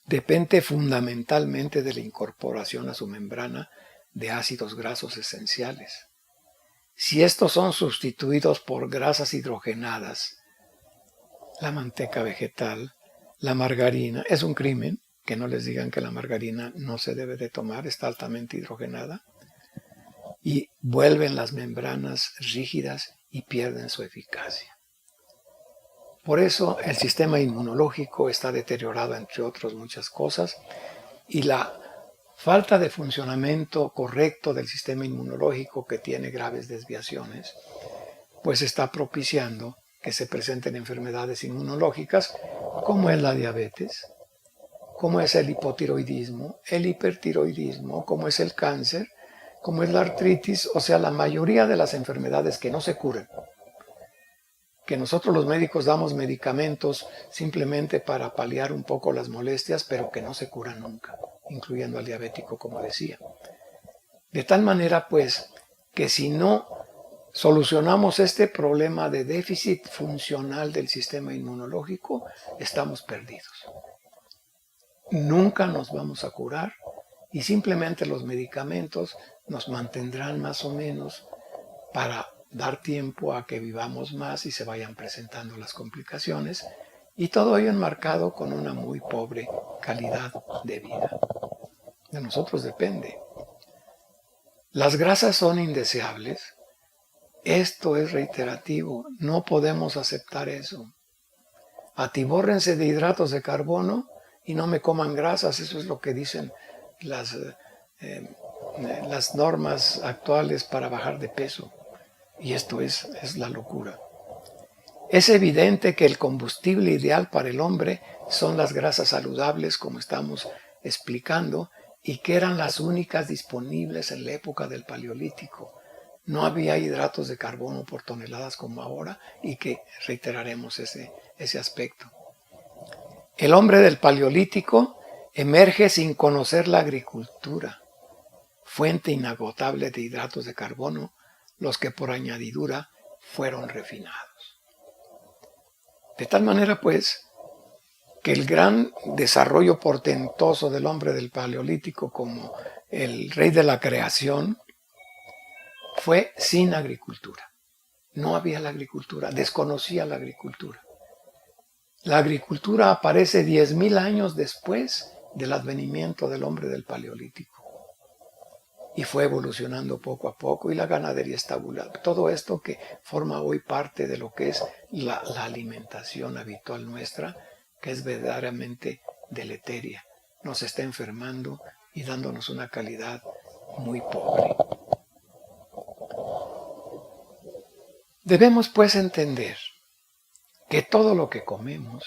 depende fundamentalmente de la incorporación a su membrana de ácidos grasos esenciales. Si estos son sustituidos por grasas hidrogenadas, la manteca vegetal, la margarina, es un crimen que no les digan que la margarina no se debe de tomar, está altamente hidrogenada, y vuelven las membranas rígidas y pierden su eficacia. Por eso el sistema inmunológico está deteriorado, entre otras muchas cosas, y la falta de funcionamiento correcto del sistema inmunológico, que tiene graves desviaciones, pues está propiciando que se presenten enfermedades inmunológicas como es la diabetes, como es el hipotiroidismo, el hipertiroidismo, como es el cáncer, como es la artritis, o sea, la mayoría de las enfermedades que no se curan, que nosotros los médicos damos medicamentos simplemente para paliar un poco las molestias, pero que no se curan nunca, incluyendo al diabético, como decía. De tal manera, pues, que si no solucionamos este problema de déficit funcional del sistema inmunológico, estamos perdidos. Nunca nos vamos a curar y simplemente los medicamentos nos mantendrán más o menos para dar tiempo a que vivamos más y se vayan presentando las complicaciones, y todo ello enmarcado con una muy pobre calidad de vida. De nosotros depende. Las grasas son indeseables. Esto es reiterativo, no podemos aceptar eso. Atibórrense de hidratos de carbono y no me coman grasas, eso es lo que dicen las normas actuales para bajar de peso. Y esto es la locura. Es evidente que el combustible ideal para el hombre son las grasas saludables, como estamos explicando, y que eran las únicas disponibles en la época del Paleolítico. No había hidratos de carbono por toneladas como ahora, y que reiteraremos ese aspecto. El hombre del Paleolítico emerge sin conocer la agricultura, fuente inagotable de hidratos de carbono, los que por añadidura fueron refinados. De tal manera, pues, que el gran desarrollo portentoso del hombre del Paleolítico como el rey de la creación fue sin agricultura. No había la agricultura, desconocía la agricultura. La agricultura aparece 10.000 años después del advenimiento del hombre del Paleolítico. Y fue evolucionando poco a poco y la ganadería estabulada. Todo esto que forma hoy parte de lo que es la alimentación habitual nuestra, que es verdaderamente deleteria. Nos está enfermando y dándonos una calidad muy pobre. Debemos pues entender que todo lo que comemos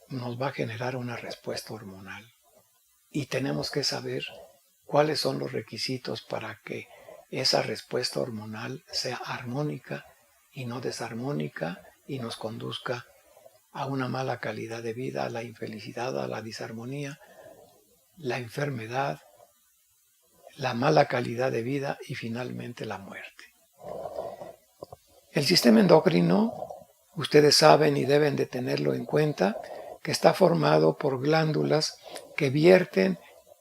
nos va a generar una respuesta hormonal y tenemos que saber cuáles son los requisitos para que esa respuesta hormonal sea armónica y no desarmónica y nos conduzca a una mala calidad de vida, a la infelicidad, a la disarmonía, la enfermedad, la mala calidad de vida y finalmente la muerte. El sistema endocrino, ustedes saben y deben de tenerlo en cuenta, que está formado por glándulas que vierten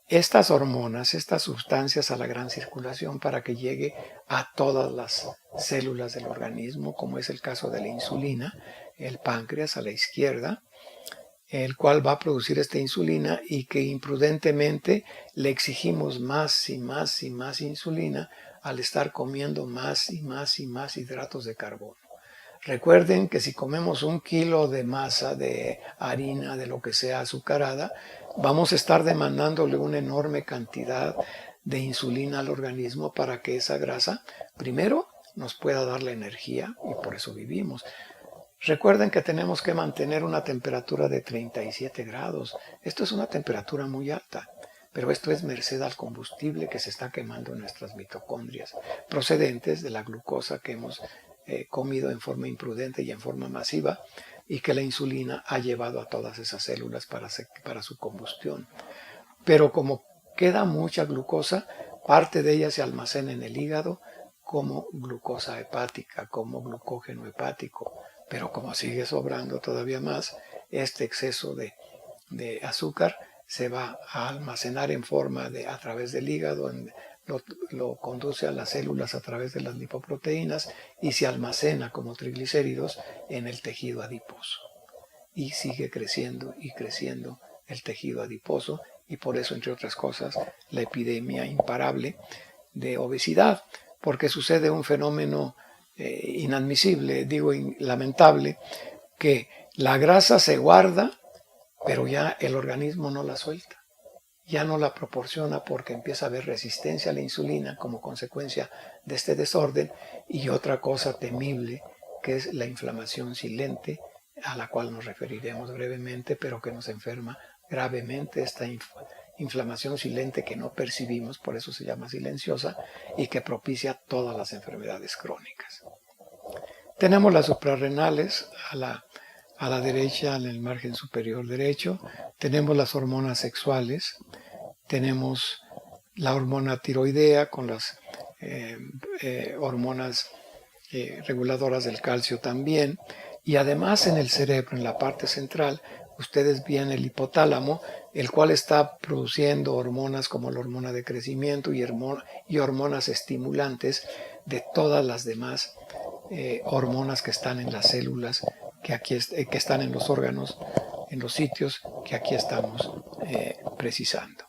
estas hormonas, estas sustancias a la gran circulación para que llegue a todas las células del organismo, como es el caso de la insulina, el páncreas a la izquierda, el cual va a producir esta insulina y que imprudentemente le exigimos más y más y más insulina al estar comiendo más y más y más hidratos de carbono. Recuerden que si comemos 1 kilo de masa, de harina, de lo que sea azucarada, vamos a estar demandándole una enorme cantidad de insulina al organismo para que esa grasa, primero, nos pueda dar la energía y por eso vivimos. Recuerden que tenemos que mantener una temperatura de 37 grados. Esto es una temperatura muy alta, pero esto es merced al combustible que se está quemando en nuestras mitocondrias, procedentes de la glucosa que hemos comido en forma imprudente y en forma masiva, y que la insulina ha llevado a todas esas células para su combustión. Pero como queda mucha glucosa, parte de ella se almacena en el hígado como glucosa hepática, como glucógeno hepático. Pero como sigue sobrando todavía más, este exceso de azúcar se va a almacenar en forma a través del hígado, lo conduce a las células a través de las lipoproteínas y se almacena como triglicéridos en el tejido adiposo. Y sigue creciendo y creciendo el tejido adiposo y por eso, entre otras cosas, la epidemia imparable de obesidad, porque sucede un fenómeno inadmisible, digo lamentable, que la grasa se guarda, pero ya el organismo no la suelta. Ya no la proporciona porque empieza a haber resistencia a la insulina como consecuencia de este desorden y otra cosa temible que es la inflamación silente, a la cual nos referiremos brevemente, pero que nos enferma gravemente esta inflamación silente que no percibimos, por eso se llama silenciosa, y que propicia todas las enfermedades crónicas. Tenemos las suprarrenales a la derecha, en el margen superior derecho. Tenemos las hormonas sexuales. Tenemos la hormona tiroidea con las hormonas reguladoras del calcio también. Y además en el cerebro, en la parte central, ustedes ven el hipotálamo, el cual está produciendo hormonas como la hormona de crecimiento y hormonas estimulantes de todas las demás hormonas que están en las células, que están en los órganos, en los sitios que aquí estamos precisando.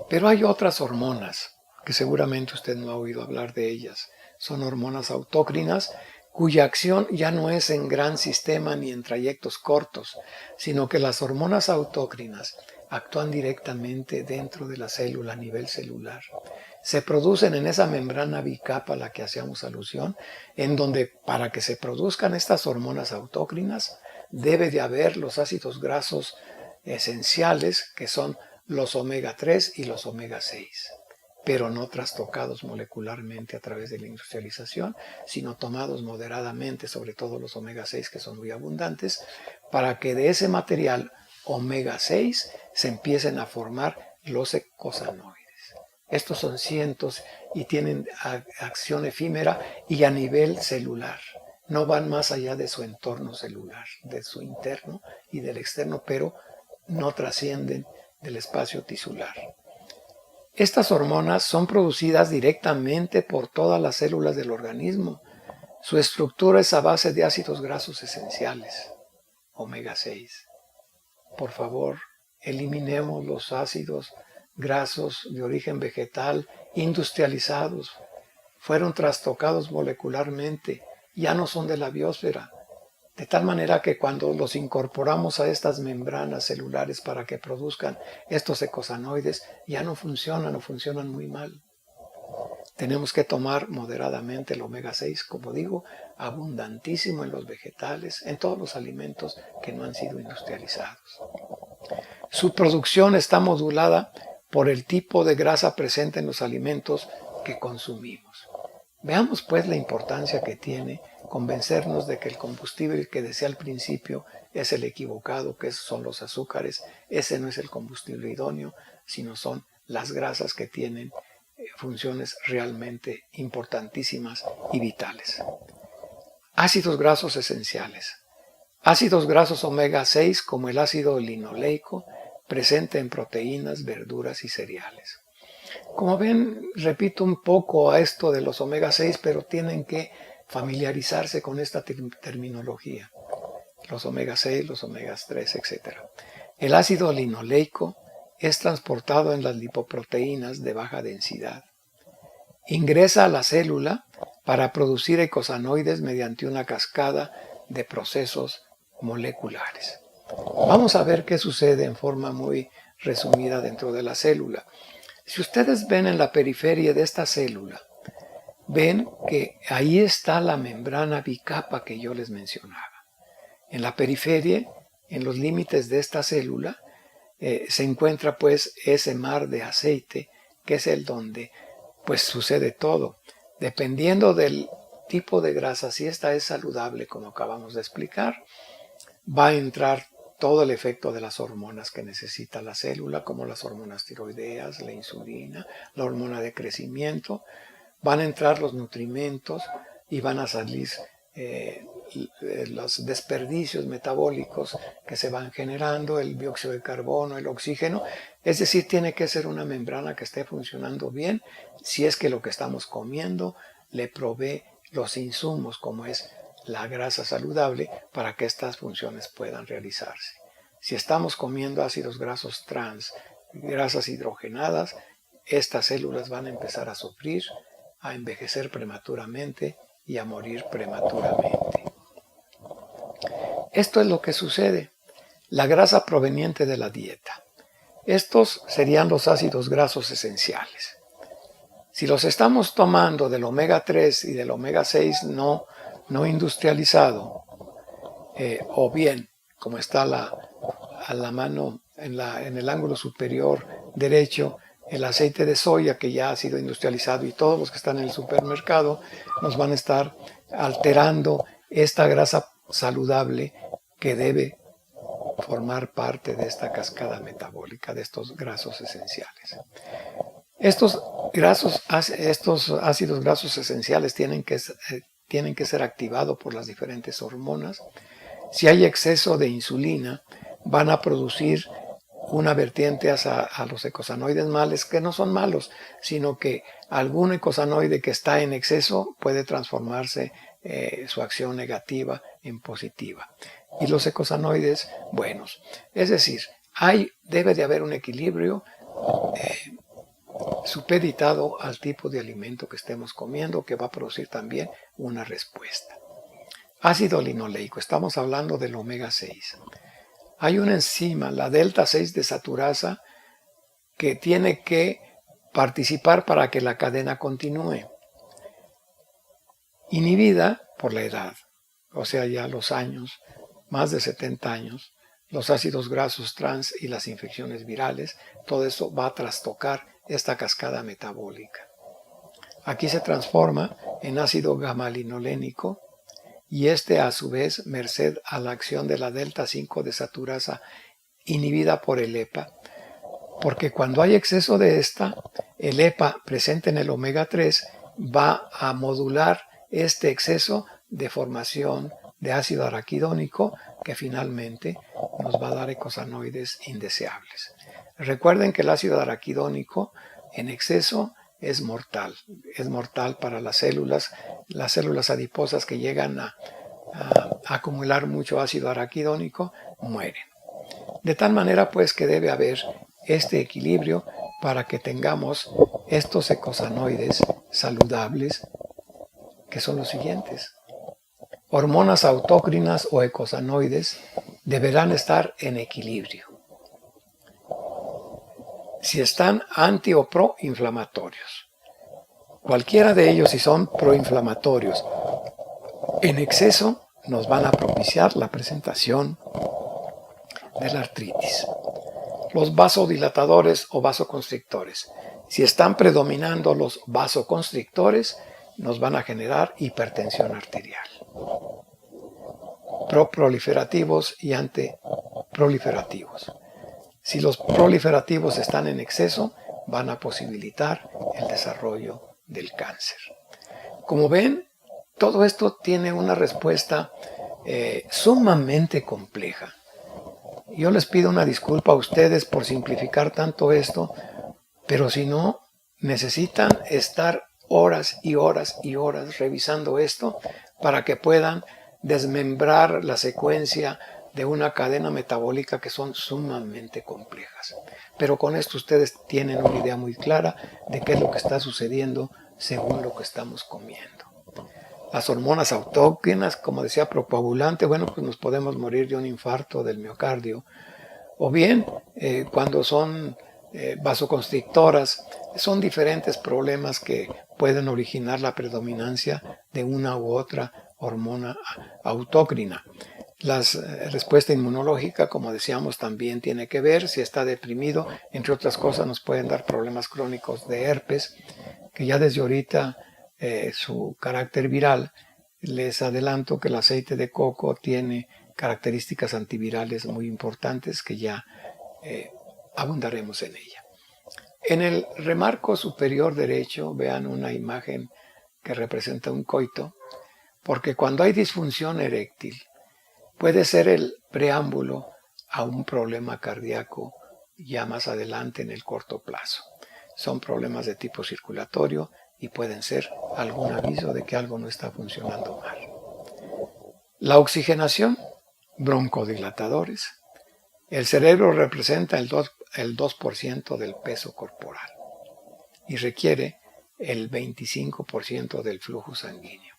Pero hay otras hormonas que seguramente usted no ha oído hablar de ellas. Son hormonas autócrinas cuya acción ya no es en gran sistema ni en trayectos cortos, sino que las hormonas autócrinas actúan directamente dentro de la célula a nivel celular. Se producen en esa membrana bicapa a la que hacíamos alusión, en donde para que se produzcan estas hormonas autócrinas debe de haber los ácidos grasos esenciales que son los omega 3 y los omega 6, pero no trastocados molecularmente a través de la industrialización, sino tomados moderadamente, sobre todo los omega 6 que son muy abundantes, para que de ese material omega 6 se empiecen a formar los eicosanoides. Estos son cientos y tienen acción efímera y a nivel celular. no van más allá de su entorno celular, de su interno y del externo, pero no trascienden del espacio tisular. Estas hormonas son producidas directamente por todas las células del organismo. Su estructura es a base de ácidos grasos esenciales, omega 6. Por favor, eliminemos los ácidos grasos de origen vegetal industrializados. Fueron trastocados molecularmente, ya no son de la biosfera, de tal manera que cuando los incorporamos a estas membranas celulares para que produzcan estos eicosanoides, ya no funcionan o funcionan muy mal. Tenemos que tomar moderadamente el omega 6, como digo, abundantísimo en los vegetales, en todos los alimentos que no han sido industrializados. Su producción está modulada por el tipo de grasa presente en los alimentos que consumimos. Veamos pues la importancia que tiene convencernos de que el combustible que decía al principio es el equivocado, que son los azúcares. Ese no es el combustible idóneo, sino son las grasas que tienen funciones realmente importantísimas y vitales. Ácidos grasos esenciales. Ácidos grasos omega 6 como el ácido linoleico, presente en proteínas, verduras y cereales. Como ven, repito un poco a esto de los omega 6, pero tienen que familiarizarse con esta terminología. Los omega 6, los omega 3, etc. El ácido linoleico es transportado en las lipoproteínas de baja densidad. Ingresa a la célula para producir eicosanoides mediante una cascada de procesos moleculares. Vamos a ver qué sucede en forma muy resumida dentro de la célula. Si ustedes ven en la periferia de esta célula, ven que ahí está la membrana bicapa que yo les mencionaba. En la periferia, en los límites de esta célula, se encuentra pues ese mar de aceite, que es el donde pues sucede todo. Dependiendo del tipo de grasa, si esta es saludable, como acabamos de explicar, va a entrar todo el efecto de las hormonas que necesita la célula, como las hormonas tiroideas, la insulina, la hormona de crecimiento. Van a entrar los nutrimentos y van a salir los desperdicios metabólicos que se van generando, el dióxido de carbono, el oxígeno. Es decir, tiene que ser una membrana que esté funcionando bien si es que lo que estamos comiendo le provee los insumos, como es la grasa saludable, para que estas funciones puedan realizarse. Si estamos comiendo ácidos grasos trans, grasas hidrogenadas, estas células van a empezar a sufrir, a envejecer prematuramente y a morir prematuramente. Esto es lo que sucede. La grasa proveniente de la dieta. Estos serían los ácidos grasos esenciales. Si los estamos tomando del omega 3 y del omega 6 no industrializado, o bien, como está a la mano en el ángulo superior derecho, el aceite de soya que ya ha sido industrializado, y todos los que están en el supermercado nos van a estar alterando esta grasa saludable que debe formar parte de esta cascada metabólica de estos grasos esenciales. Estos ácidos grasos esenciales tienen que ser activados por las diferentes hormonas. Si hay exceso de insulina, van a producir una vertiente a los eicosanoides males, que no son malos, sino que algún eicosanoide que está en exceso puede transformarse su acción negativa en positiva. Y los eicosanoides buenos. Es decir, debe de haber un equilibrio supeditado al tipo de alimento que estemos comiendo, que va a producir también una respuesta. Ácido linoleico, estamos hablando del omega 6. Hay una enzima, la delta 6 desaturasa, que tiene que participar para que la cadena continúe. Inhibida por la edad, o sea, ya los años, más de 70 años, los ácidos grasos trans y las infecciones virales, todo eso va a trastocar esta cascada metabólica. Aquí se transforma en ácido gamma-linolénico, y este a su vez, merced a la acción de la delta 5 desaturasa inhibida por el EPA, porque cuando hay exceso de esta, el EPA presente en el omega 3 va a modular este exceso de formación de ácido araquidónico que finalmente nos va a dar eicosanoides indeseables. Recuerden que el ácido araquidónico en exceso es mortal para las células adiposas que llegan a acumular mucho ácido araquidónico mueren. De tal manera pues que debe haber este equilibrio para que tengamos estos eicosanoides saludables, que son los siguientes. Hormonas autócrinas o eicosanoides deberán estar en equilibrio. Si están anti o proinflamatorios, cualquiera de ellos, si son proinflamatorios en exceso, nos van a propiciar la presentación de la artritis. Los vasodilatadores o vasoconstrictores, si están predominando los vasoconstrictores, nos van a generar hipertensión arterial. Proproliferativos y antiproliferativos. Si los proliferativos están en exceso, van a posibilitar el desarrollo del cáncer. Como ven, todo esto tiene una respuesta sumamente compleja. Yo les pido una disculpa a ustedes por simplificar tanto esto, pero si no, necesitan estar horas y horas y horas revisando esto para que puedan desmembrar la secuencia de una cadena metabólica que son sumamente complejas. Pero con esto ustedes tienen una idea muy clara de qué es lo que está sucediendo según lo que estamos comiendo. Las hormonas autócrinas, como decía, procoagulante, bueno, pues nos podemos morir de un infarto del miocardio. O bien, cuando son vasoconstrictoras, son diferentes problemas que pueden originar la predominancia de una u otra hormona autócrina. La respuesta inmunológica, como decíamos, también tiene que ver. Si está deprimido, entre otras cosas, nos pueden dar problemas crónicos de herpes, que ya desde ahorita su carácter viral, les adelanto que el aceite de coco tiene características antivirales muy importantes que ya abundaremos en ella. En el remarco superior derecho vean una imagen que representa un coito, porque cuando hay disfunción eréctil puede ser el preámbulo a un problema cardíaco ya más adelante en el corto plazo. Son problemas de tipo circulatorio y pueden ser algún aviso de que algo no está funcionando mal. La oxigenación, broncodilatadores. El cerebro representa el 2% del peso corporal y requiere el 25% del flujo sanguíneo.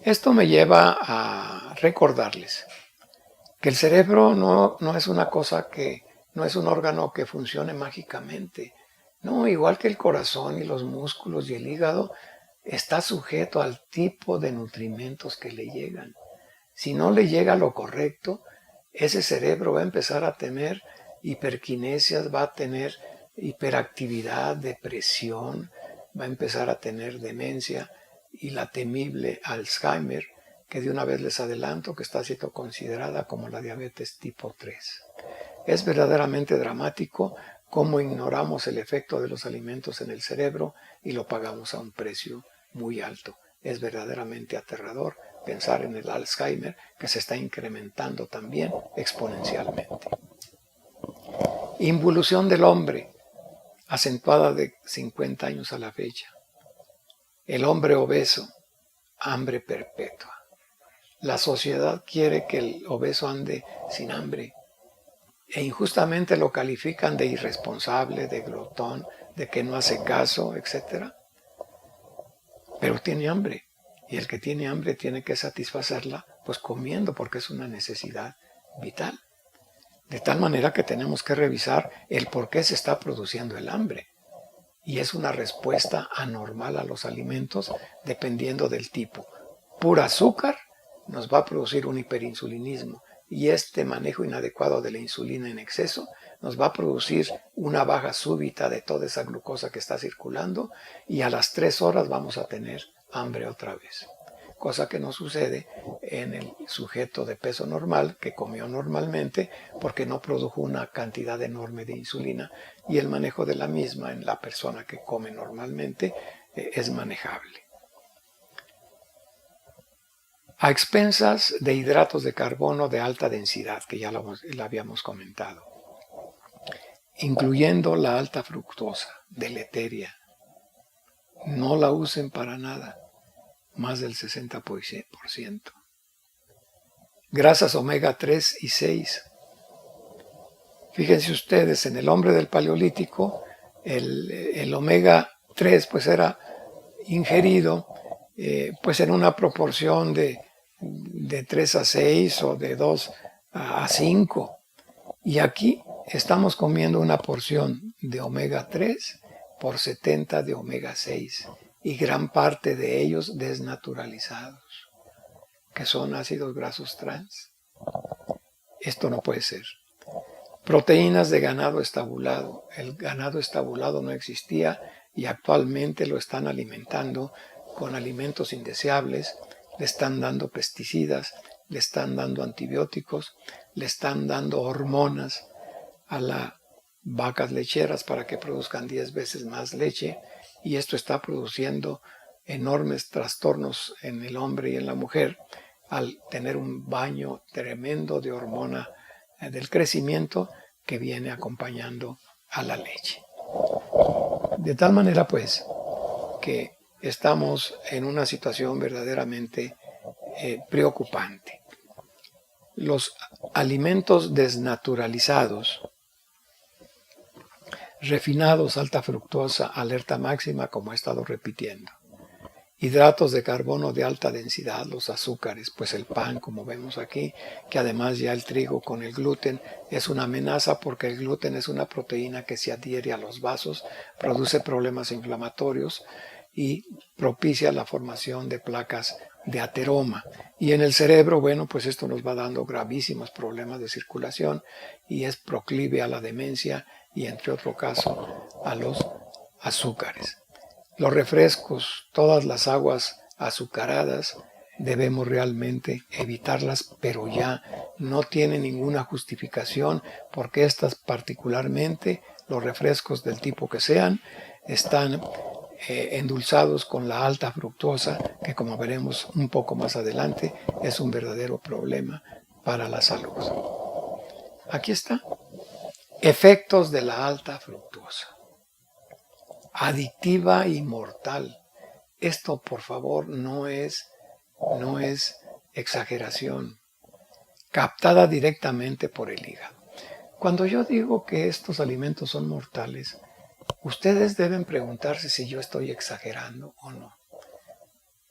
Esto me lleva a recordarles que el cerebro no es una cosa que, no es un órgano que funcione mágicamente. No, igual que el corazón y los músculos y el hígado, está sujeto al tipo de nutrimentos que le llegan. Si no le llega lo correcto, ese cerebro va a empezar a tener hiperquinesias, va a tener hiperactividad, depresión, va a empezar a tener demencia y la temible Alzheimer, que de una vez les adelanto que está siendo considerada como la diabetes tipo 3. Es verdaderamente dramático cómo ignoramos el efecto de los alimentos en el cerebro y lo pagamos a un precio muy alto. Es verdaderamente aterrador pensar en el Alzheimer, que se está incrementando también exponencialmente. Involución del hombre, acentuada de 50 años a la fecha. El hombre obeso, hambre perpetua. La sociedad quiere que el obeso ande sin hambre e injustamente lo califican de irresponsable, de glotón, de que no hace caso, etc. Pero tiene hambre. Y el que tiene hambre tiene que satisfacerla pues comiendo, porque es una necesidad vital. De tal manera que tenemos que revisar el por qué se está produciendo el hambre. Y es una respuesta anormal a los alimentos dependiendo del tipo. Pura azúcar nos va a producir un hiperinsulinismo. Y este manejo inadecuado de la insulina en exceso nos va a producir una baja súbita de toda esa glucosa que está circulando y a las 3 horas vamos a tener hambre otra vez. Cosa que no sucede en el sujeto de peso normal que comió normalmente porque no produjo una cantidad enorme de insulina y el manejo de la misma en la persona que come normalmente es manejable. a expensas de hidratos de carbono de alta densidad, que ya lo habíamos comentado, incluyendo la alta fructosa, deleteria. No la usen para nada, más del 60%. Grasas omega 3 y 6. Fíjense ustedes, en el hombre del Paleolítico, el omega 3 pues era ingerido pues en una proporción de 3 a 6 o de 2 a 5. Y aquí estamos comiendo una porción de omega 3 por 70 de omega 6 y gran parte de ellos desnaturalizados, que son ácidos grasos trans. Esto no puede ser. Proteínas de ganado estabulado. El ganado estabulado no existía y actualmente lo están alimentando con alimentos indeseables, le están dando pesticidas, le están dando antibióticos, le están dando hormonas a las vacas lecheras para que produzcan 10 veces más leche, y esto está produciendo enormes trastornos en el hombre y en la mujer al tener un baño tremendo de hormona del crecimiento que viene acompañando a la leche. De tal manera pues que estamos en una situación verdaderamente preocupante. Los alimentos desnaturalizados, refinados, alta fructosa, alerta máxima, como he estado repitiendo, hidratos de carbono de alta densidad, los azúcares, pues el pan, como vemos aquí, que además ya el trigo con el gluten es una amenaza porque el gluten es una proteína que se adhiere a los vasos, produce problemas inflamatorios y propicia la formación de placas de ateroma. Y en el cerebro, bueno, pues esto nos va dando gravísimos problemas de circulación y es proclive a la demencia y, entre otro caso, a los azúcares. Los refrescos, todas las aguas azucaradas, debemos realmente evitarlas, pero ya no tiene ninguna justificación porque estas particularmente, los refrescos del tipo que sean, están endulzados con la alta fructosa, que como veremos un poco más adelante, es un verdadero problema para la salud. Aquí está. Efectos de la alta fructosa. Adictiva y mortal. Esto, por favor, no es exageración. Captada directamente por el hígado. Cuando yo digo que estos alimentos son mortales, ustedes deben preguntarse si yo estoy exagerando o no.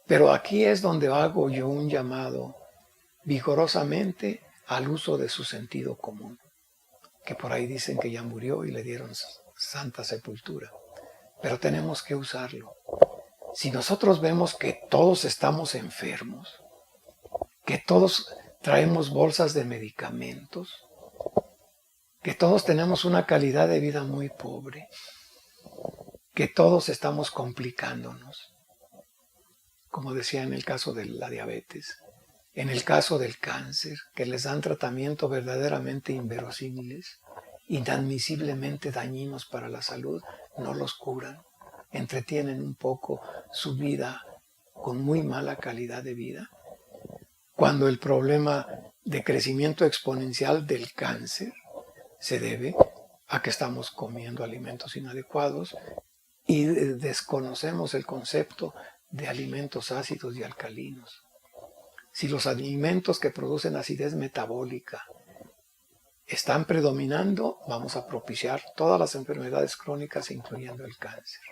Pero aquí es donde hago yo un llamado vigorosamente al uso de su sentido común, que por ahí dicen que ya murió y le dieron santa sepultura. Pero tenemos que usarlo. Si nosotros vemos que todos estamos enfermos, que todos traemos bolsas de medicamentos, que todos tenemos una calidad de vida muy pobre, que todos estamos complicándonos, como decía en el caso de la diabetes, en el caso del cáncer, que les dan tratamiento verdaderamente inverosímiles, inadmisiblemente dañinos para la salud, no los curan, entretienen un poco su vida con muy mala calidad de vida, cuando el problema de crecimiento exponencial del cáncer se debe a que estamos comiendo alimentos inadecuados y desconocemos el concepto de alimentos ácidos y alcalinos. Si los alimentos que producen acidez metabólica están predominando, vamos a propiciar todas las enfermedades crónicas, incluyendo el cáncer.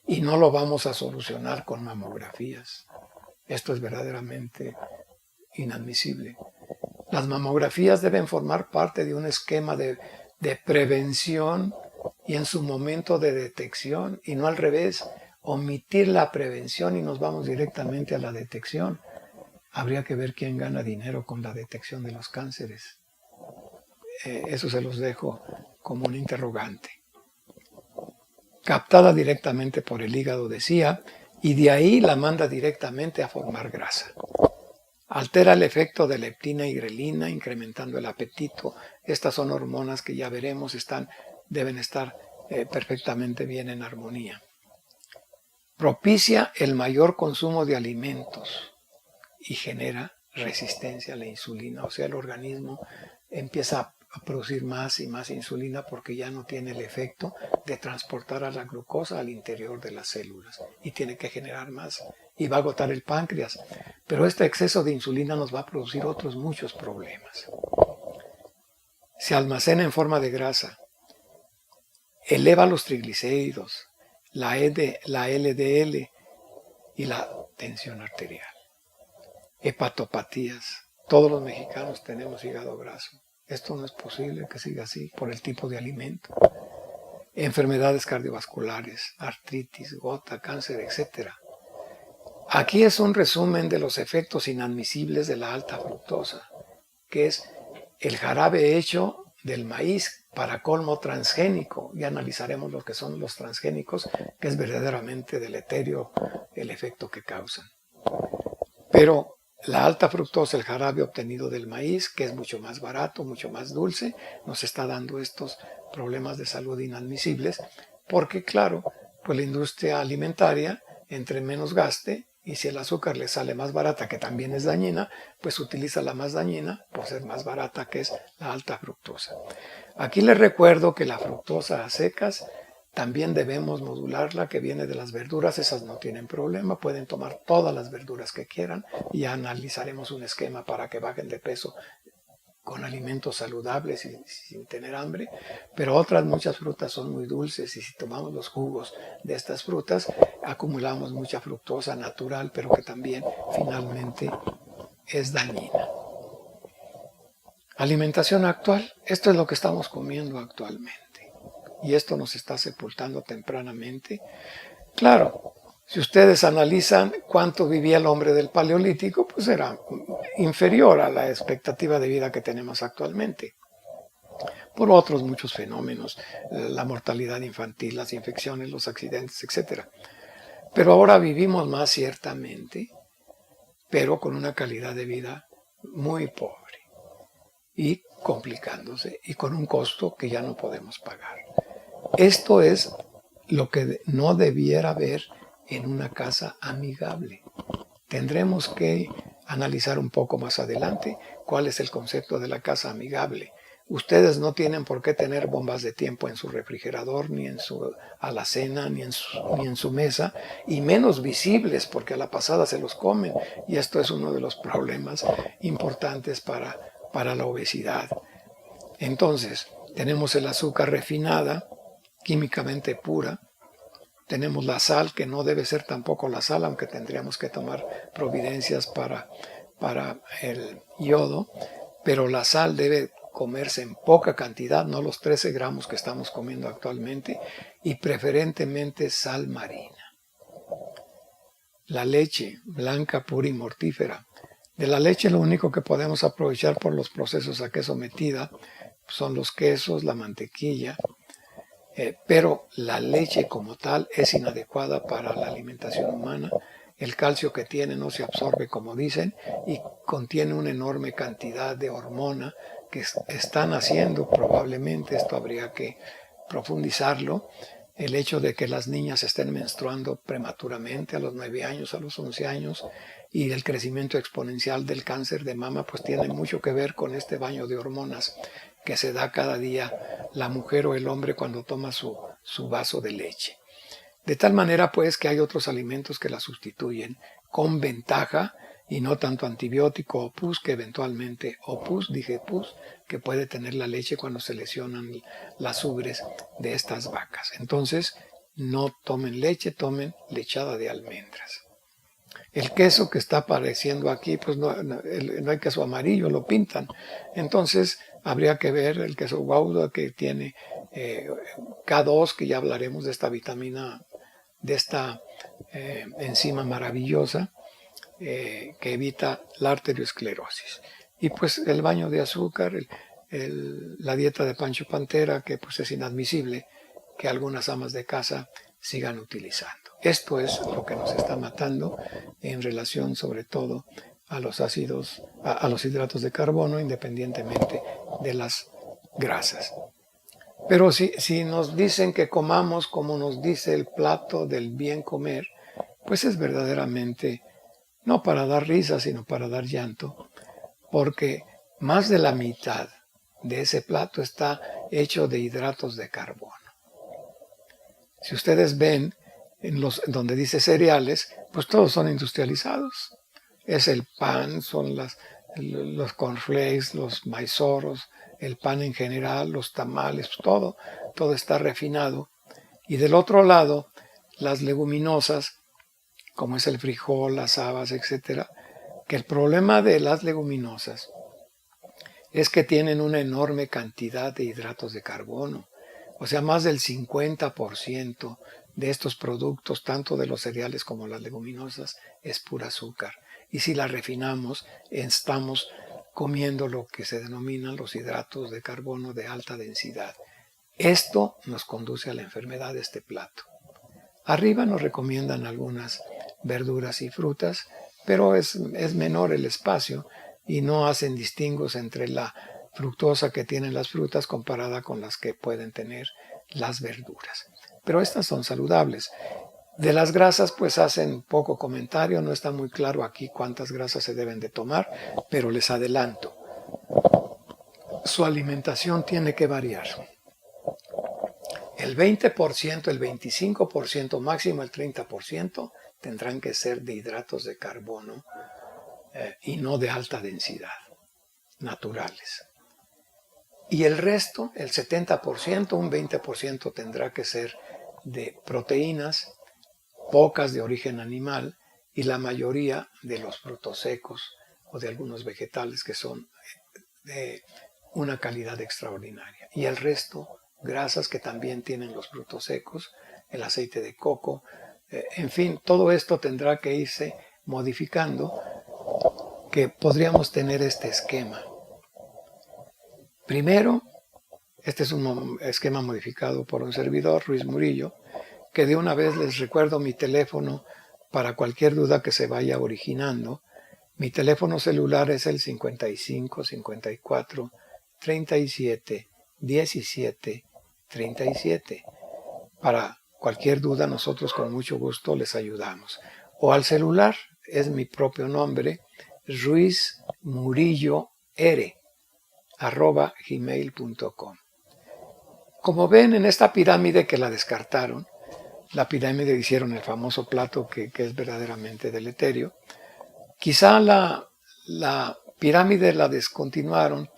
Y no lo vamos a solucionar con mamografías. Esto es verdaderamente inadmisible. Las mamografías deben formar parte de un esquema de prevención y en su momento de detección, y no al revés, omitir la prevención y nos vamos directamente a la detección. Habría que ver quién gana dinero con la detección de los cánceres. Eso se los dejo como un interrogante. Captada directamente por el hígado, decía, y de ahí la manda directamente a formar grasa. Altera el efecto de leptina y grelina, incrementando el apetito. Estas son hormonas que ya veremos deben estar perfectamente bien en armonía. Propicia el mayor consumo de alimentos y genera resistencia a la insulina. O sea, el organismo empieza a producir más y más insulina porque ya no tiene el efecto de transportar a la glucosa al interior de las células y tiene que generar más y va a agotar el páncreas. Pero este exceso de insulina nos va a producir otros muchos problemas. Se almacena en forma de grasa, eleva los triglicéridos, la LDL y la tensión arterial. Hepatopatías. Todos los mexicanos tenemos hígado graso. Esto no es posible que siga así por el tipo de alimento. Enfermedades cardiovasculares, artritis, gota, cáncer, etc. Aquí es un resumen de los efectos inadmisibles de la alta fructosa, que es el jarabe hecho del maíz, para colmo transgénico. Ya analizaremos lo que son los transgénicos, que es verdaderamente deleterio el efecto que causan. Pero la alta fructosa, el jarabe obtenido del maíz, que es mucho más barato, mucho más dulce, nos está dando estos problemas de salud inadmisibles, porque claro, pues la industria alimentaria, entre menos gaste, y si el azúcar le sale más barata, que también es dañina, pues utiliza la más dañina por ser más barata, que es la alta fructosa. Aquí les recuerdo que la fructosa a secas también debemos modularla, que viene de las verduras. Esas no tienen problema, pueden tomar todas las verduras que quieran y ya analizaremos un esquema para que bajen de peso con alimentos saludables y sin tener hambre. Pero otras muchas frutas son muy dulces y si tomamos los jugos de estas frutas acumulamos mucha fructosa natural, pero que también finalmente es dañina. Alimentación actual, esto es lo que estamos comiendo actualmente. Y esto nos está sepultando tempranamente. Claro, si ustedes analizan cuánto vivía el hombre del Paleolítico, pues era inferior a la expectativa de vida que tenemos actualmente. Por otros muchos fenómenos, la mortalidad infantil, las infecciones, los accidentes, etc. Pero ahora vivimos más ciertamente, pero con una calidad de vida muy pobre y complicándose y con un costo que ya no podemos pagar. Esto es lo que no debiera haber en una casa amigable. Tendremos que analizar un poco más adelante cuál es el concepto de la casa amigable. Ustedes no tienen por qué tener bombas de tiempo en su refrigerador, ni en su alacena, ni en su mesa, y menos visibles porque a la pasada se los comen. Y esto es uno de los problemas importantes para la obesidad. Entonces, tenemos el azúcar refinada, químicamente pura. Tenemos la sal, que no debe ser tampoco la sal, aunque tendríamos que tomar providencias para el yodo, pero la sal debe comerse en poca cantidad, no los 13 gramos que estamos comiendo actualmente, y preferentemente sal marina. La leche blanca, pura y mortífera. De la leche lo único que podemos aprovechar por los procesos a que es sometida son los quesos, la mantequilla, pero la leche como tal es inadecuada para la alimentación humana. El calcio que tiene no se absorbe como dicen y contiene una enorme cantidad de hormona que están haciendo probablemente, esto habría que profundizarlo, el hecho de que las niñas estén menstruando prematuramente a los 9 años, a los 11 años, y el crecimiento exponencial del cáncer de mama, pues tiene mucho que ver con este baño de hormonas que se da cada día la mujer o el hombre cuando toma su vaso de leche. De tal manera pues que hay otros alimentos que la sustituyen con ventaja y no tanto antibiótico o pus que eventualmente, o pus, dije pus, que puede tener la leche cuando se lesionan las ubres de estas vacas. Entonces, no tomen leche, tomen lechada de almendras. El queso que está apareciendo aquí, pues no hay queso amarillo, lo pintan. Entonces, habría que ver el queso Gouda que tiene K2, que ya hablaremos de esta vitamina, de esta enzima maravillosa que evita la arteriosclerosis. Y pues el baño de azúcar, la dieta de Pancho Pantera, que pues es inadmisible que algunas amas de casa sigan utilizando. Esto es lo que nos está matando en relación sobre todo a los ácidos, a los hidratos de carbono, independientemente de las grasas. Pero si nos dicen que comamos como nos dice el plato del bien comer, pues es verdaderamente no para dar risa, sino para dar llanto, porque más de la mitad de ese plato está hecho de hidratos de carbono. Si ustedes ven donde dice cereales, pues todos son industrializados. Es el pan, son los cornflakes, los maizoros, el pan en general, los tamales, todo está refinado. Y del otro lado, las leguminosas, como es el frijol, las habas, etcétera, que el problema de las leguminosas es que tienen una enorme cantidad de hidratos de carbono. O sea, más del 50% de estos productos, tanto de los cereales como las leguminosas, es pura azúcar. Y si la refinamos, estamos comiendo lo que se denominan los hidratos de carbono de alta densidad. Esto nos conduce a la enfermedad de este plato. Arriba nos recomiendan algunas verduras y frutas, pero es menor el espacio y no hacen distingos entre la fructosa que tienen las frutas comparada con las que pueden tener las verduras. Pero estas son saludables. De las grasas pues hacen poco comentario, no está muy claro aquí cuántas grasas se deben de tomar, pero les adelanto, su alimentación tiene que variar. El 20%, el 25%, máximo el 30% tendrán que ser de hidratos de carbono y no de alta densidad, naturales. Y el resto, el 70%, un 20% tendrá que ser de proteínas, pocas de origen animal y la mayoría de los frutos secos o de algunos vegetales que son de una calidad extraordinaria. Y el resto, grasas que también tienen los frutos secos, el aceite de coco, en fin, todo esto tendrá que irse modificando, que podríamos tener este esquema. Primero, este es un esquema modificado por un servidor, Ruiz Murillo, que de una vez les recuerdo mi teléfono para cualquier duda que se vaya originando. Mi teléfono celular es el 55 54 37 17 37. Para cualquier duda nosotros con mucho gusto les ayudamos. O al celular, es mi propio nombre, ruizmurillor@gmail.com. Como ven en esta pirámide que la descartaron, la pirámide hicieron el famoso plato que es verdaderamente deleterio. Quizá la pirámide la descontinuaron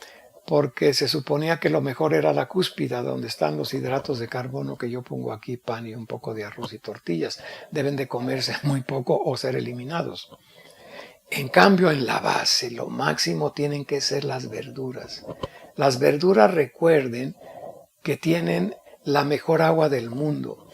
porque se suponía que lo mejor era la cúspide, donde están los hidratos de carbono que yo pongo aquí, pan y un poco de arroz y tortillas. Deben de comerse muy poco o ser eliminados. En cambio, en la base, lo máximo tienen que ser las verduras. Las verduras, recuerden, que tienen la mejor agua del mundo.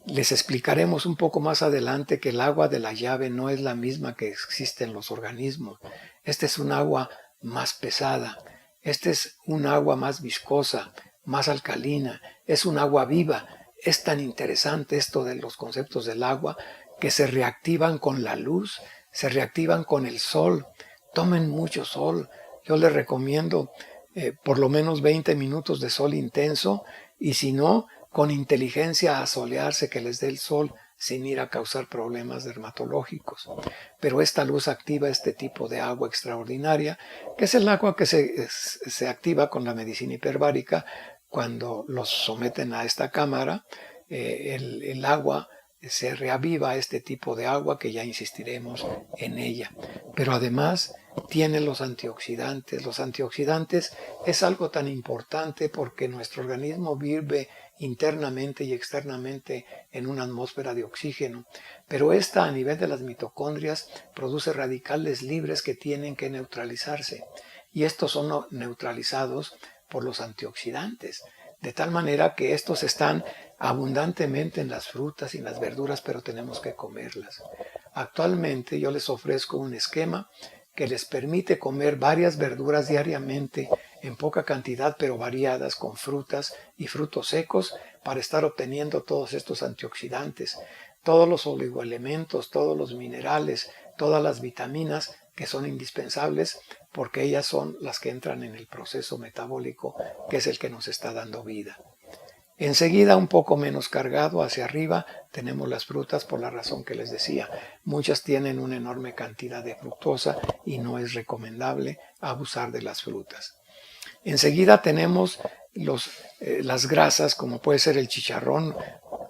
Les explicaremos un poco más adelante que el agua de la llave no es la misma que existe en los organismos. Esta es un agua más pesada, esta es un agua más viscosa, más alcalina, es un agua viva. Es tan interesante esto de los conceptos del agua que se reactivan con la luz, se reactivan con el sol. Tomen mucho sol. Yo les recomiendo por lo menos 20 minutos de sol intenso y si no, con inteligencia a solearse, que les dé el sol sin ir a causar problemas dermatológicos. Pero esta luz activa este tipo de agua extraordinaria, que es el agua que se activa con la medicina hiperbárica cuando los someten a esta cámara. El agua se reaviva, este tipo de agua, que ya insistiremos en ella. Pero además tiene los antioxidantes. Los antioxidantes es algo tan importante porque nuestro organismo vive internamente y externamente en una atmósfera de oxígeno, pero esta a nivel de las mitocondrias produce radicales libres que tienen que neutralizarse y estos son neutralizados por los antioxidantes, de tal manera que estos están abundantemente en las frutas y en las verduras, pero tenemos que comerlas. Actualmente yo les ofrezco un esquema que les permite comer varias verduras diariamente en poca cantidad pero variadas con frutas y frutos secos para estar obteniendo todos estos antioxidantes, todos los oligoelementos, todos los minerales, todas las vitaminas que son indispensables porque ellas son las que entran en el proceso metabólico que es el que nos está dando vida. Enseguida, un poco menos cargado hacia arriba, tenemos las frutas por la razón que les decía. Muchas tienen una enorme cantidad de fructosa y no es recomendable abusar de las frutas. Enseguida tenemos las grasas, como puede ser el chicharrón.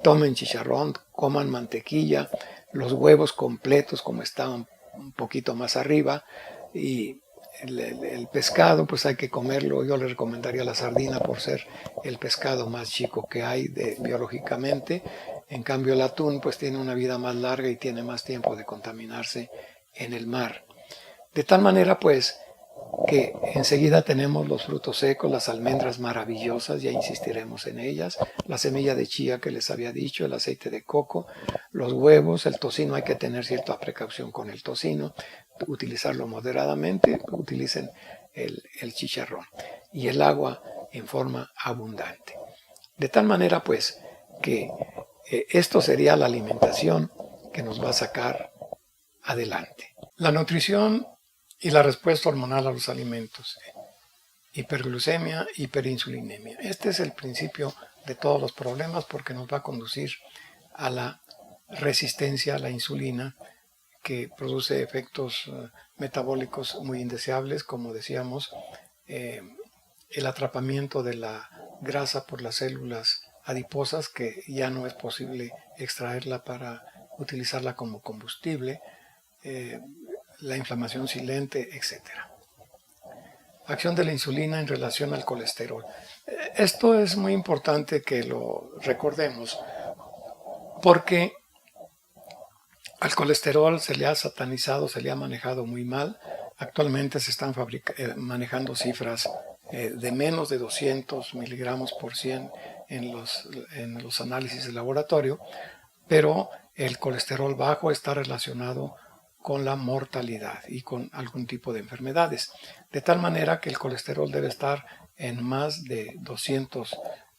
Tomen chicharrón, coman mantequilla, los huevos completos como estaban un poquito más arriba, y el pescado pues hay que comerlo. Yo le recomendaría la sardina por ser el pescado más chico que hay biológicamente. En cambio el atún pues tiene una vida más larga y tiene más tiempo de contaminarse en el mar. De tal manera pues que enseguida tenemos los frutos secos, las almendras maravillosas, ya insistiremos en ellas, la semilla de chía que les había dicho, el aceite de coco, los huevos, el tocino. Hay que tener cierta precaución con el tocino, utilizarlo moderadamente, utilicen el chicharrón, y el agua en forma abundante. De tal manera pues que esto sería la alimentación que nos va a sacar adelante. La nutrición y la respuesta hormonal a los alimentos. Hiperglucemia, hiperinsulinemia. Este es el principio de todos los problemas, porque nos va a conducir a la resistencia a la insulina, que produce efectos metabólicos muy indeseables, como decíamos, el atrapamiento de la grasa por las células adiposas, que ya no es posible extraerla para utilizarla como combustible, la inflamación silente, etc. Acción de la insulina en relación al colesterol. Esto es muy importante que lo recordemos, porque al colesterol se le ha satanizado, se le ha manejado muy mal. Actualmente se están manejando cifras de menos de 200 miligramos por 100 en los análisis de laboratorio, pero el colesterol bajo está relacionado con la mortalidad y con algún tipo de enfermedades, de tal manera que el colesterol debe estar en más de 200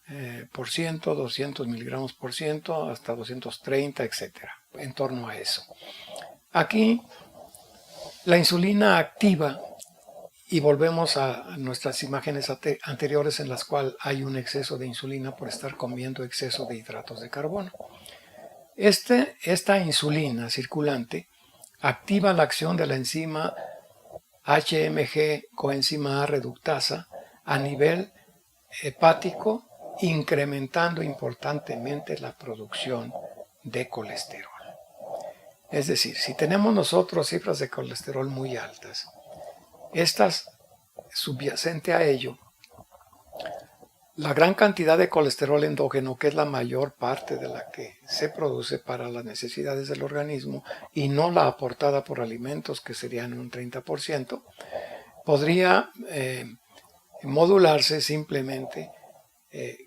200 miligramos por ciento, hasta 230, etcétera, en torno a eso. Aquí la insulina activa, y volvemos a nuestras imágenes anteriores en las cuales hay un exceso de insulina por estar comiendo exceso de hidratos de carbono. Esta insulina circulante activa la acción de la enzima HMG coenzima A reductasa a nivel hepático, incrementando importantemente la producción de colesterol. Es decir, si tenemos nosotros cifras de colesterol muy altas, estas, subyacente a ello, la gran cantidad de colesterol endógeno, que es la mayor parte de la que se produce para las necesidades del organismo, y no la aportada por alimentos, que serían un 30%, podría modularse simplemente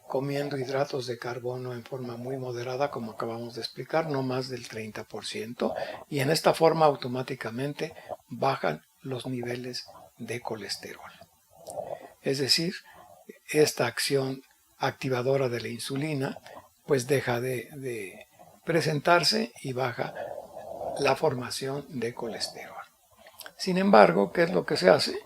comiendo hidratos de carbono en forma muy moderada, como acabamos de explicar, no más del 30%, y en esta forma automáticamente bajan los niveles de colesterol. Es decir, esta acción activadora de la insulina pues deja de presentarse y baja la formación de colesterol. Sin embargo, ¿qué es lo que se hace?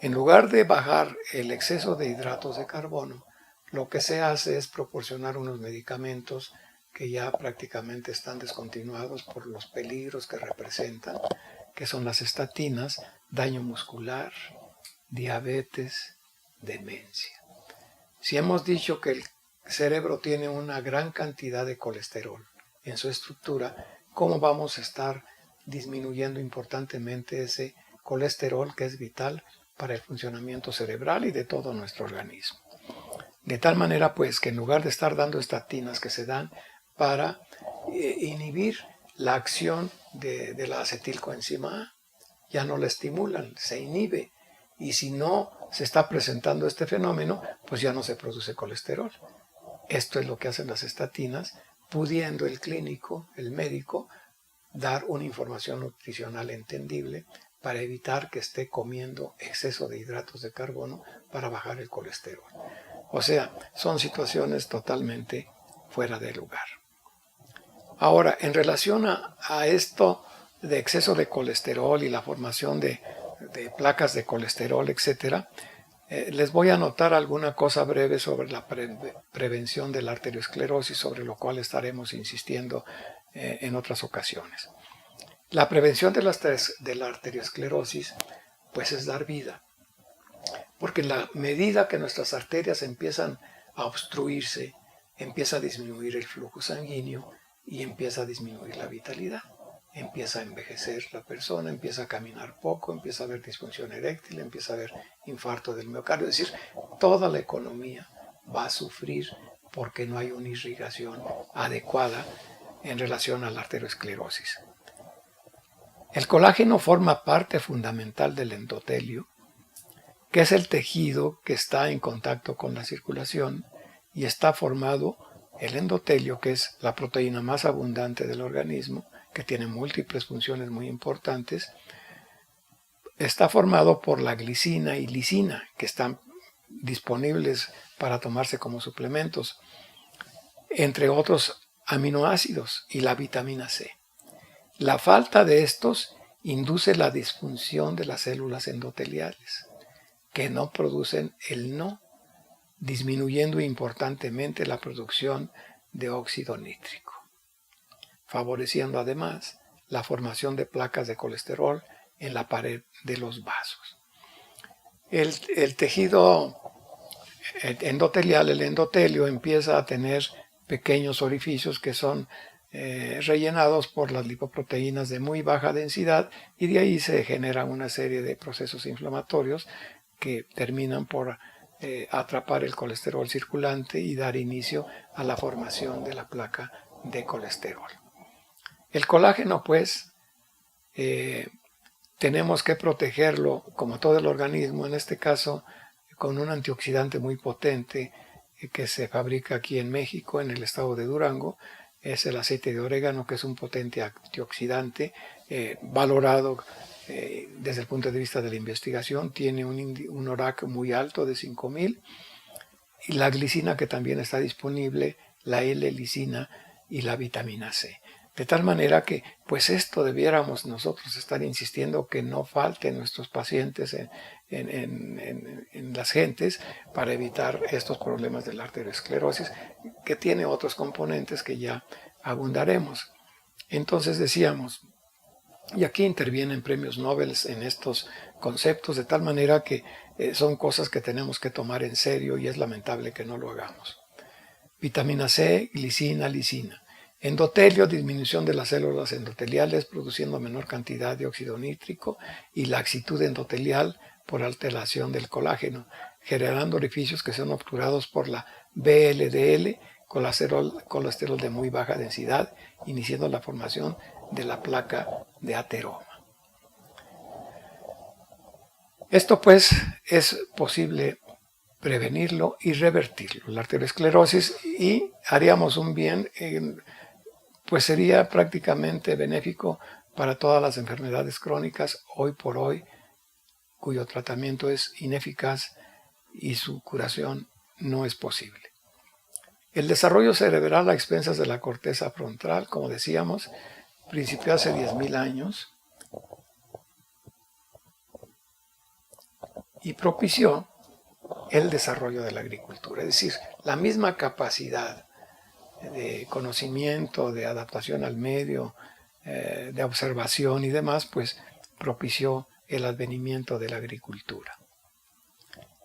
En lugar de bajar el exceso de hidratos de carbono, lo que se hace es proporcionar unos medicamentos que ya prácticamente están descontinuados por los peligros que representan, que son las estatinas, daño muscular, diabetes, demencia. Si hemos dicho que el cerebro tiene una gran cantidad de colesterol en su estructura, ¿cómo vamos a estar disminuyendo importantemente ese colesterol, que es vital para el funcionamiento cerebral y de todo nuestro organismo? De tal manera pues que en lugar de estar dando estatinas que se dan para inhibir la acción de la acetilcoenzima A, ya no la estimulan, se inhibe. Y si no se está presentando este fenómeno, pues ya no se produce colesterol. Esto es lo que hacen las estatinas, pudiendo el clínico, el médico, dar una información nutricional entendible para evitar que esté comiendo exceso de hidratos de carbono para bajar el colesterol. O sea, son situaciones totalmente fuera de lugar. Ahora, en relación a esto de exceso de colesterol y la formación de placas de colesterol, etc., Les voy a anotar alguna cosa breve sobre la prevención de la arteriosclerosis, sobre lo cual estaremos insistiendo en otras ocasiones. La prevención de la arteriosclerosis, pues es dar vida, porque en la medida que nuestras arterias empiezan a obstruirse, empieza a disminuir el flujo sanguíneo y empieza a disminuir la vitalidad. Empieza a envejecer la persona, empieza a caminar poco, empieza a haber disfunción eréctil, empieza a haber infarto del miocardio. Es decir, toda la economía va a sufrir porque no hay una irrigación adecuada en relación a la arteriosclerosis. El colágeno forma parte fundamental del endotelio, que es el tejido que está en contacto con la circulación y está formado el endotelio, que es la proteína más abundante del organismo, que tiene múltiples funciones muy importantes. Está formado por la glicina y lisina, que están disponibles para tomarse como suplementos, entre otros aminoácidos, y la vitamina C. La falta de estos induce la disfunción de las células endoteliales, que no producen el NO, disminuyendo importantemente la producción de óxido nítrico, favoreciendo además la formación de placas de colesterol en la pared de los vasos. El tejido endotelial, el endotelio, empieza a tener pequeños orificios que son rellenados por las lipoproteínas de muy baja densidad, y de ahí se generan una serie de procesos inflamatorios que terminan por atrapar el colesterol circulante y dar inicio a la formación de la placa de colesterol. El colágeno, pues, tenemos que protegerlo, como todo el organismo, en este caso con un antioxidante muy potente que se fabrica aquí en México, en el estado de Durango. Es el aceite de orégano, que es un potente antioxidante valorado desde el punto de vista de la investigación. Tiene un ORAC muy alto de 5000, y la glicina, que también está disponible, la L-lisina y la vitamina C. De tal manera que, pues esto debiéramos nosotros estar insistiendo que no falte en nuestros pacientes, en las gentes, para evitar estos problemas de la arteriosclerosis, que tiene otros componentes que ya abundaremos. Entonces decíamos, y aquí intervienen premios Nobel en estos conceptos, de tal manera que son cosas que tenemos que tomar en serio, y es lamentable que no lo hagamos. Vitamina C, glicina, lisina. Endotelio, disminución de las células endoteliales produciendo menor cantidad de óxido nítrico y laxitud endotelial por alteración del colágeno, generando orificios que son obturados por la VLDL, colesterol de muy baja densidad, iniciando la formación de la placa de ateroma. Esto, pues, es posible prevenirlo y revertirlo, la arteriosclerosis, y haríamos un bien, pues sería prácticamente benéfico para todas las enfermedades crónicas hoy por hoy, cuyo tratamiento es ineficaz y su curación no es posible. El desarrollo cerebral a expensas de la corteza frontal, como decíamos, principió hace 10.000 años y propició el desarrollo de la agricultura. Es decir, la misma capacidad de conocimiento, de adaptación al medio, de observación y demás, pues propició el advenimiento de la agricultura.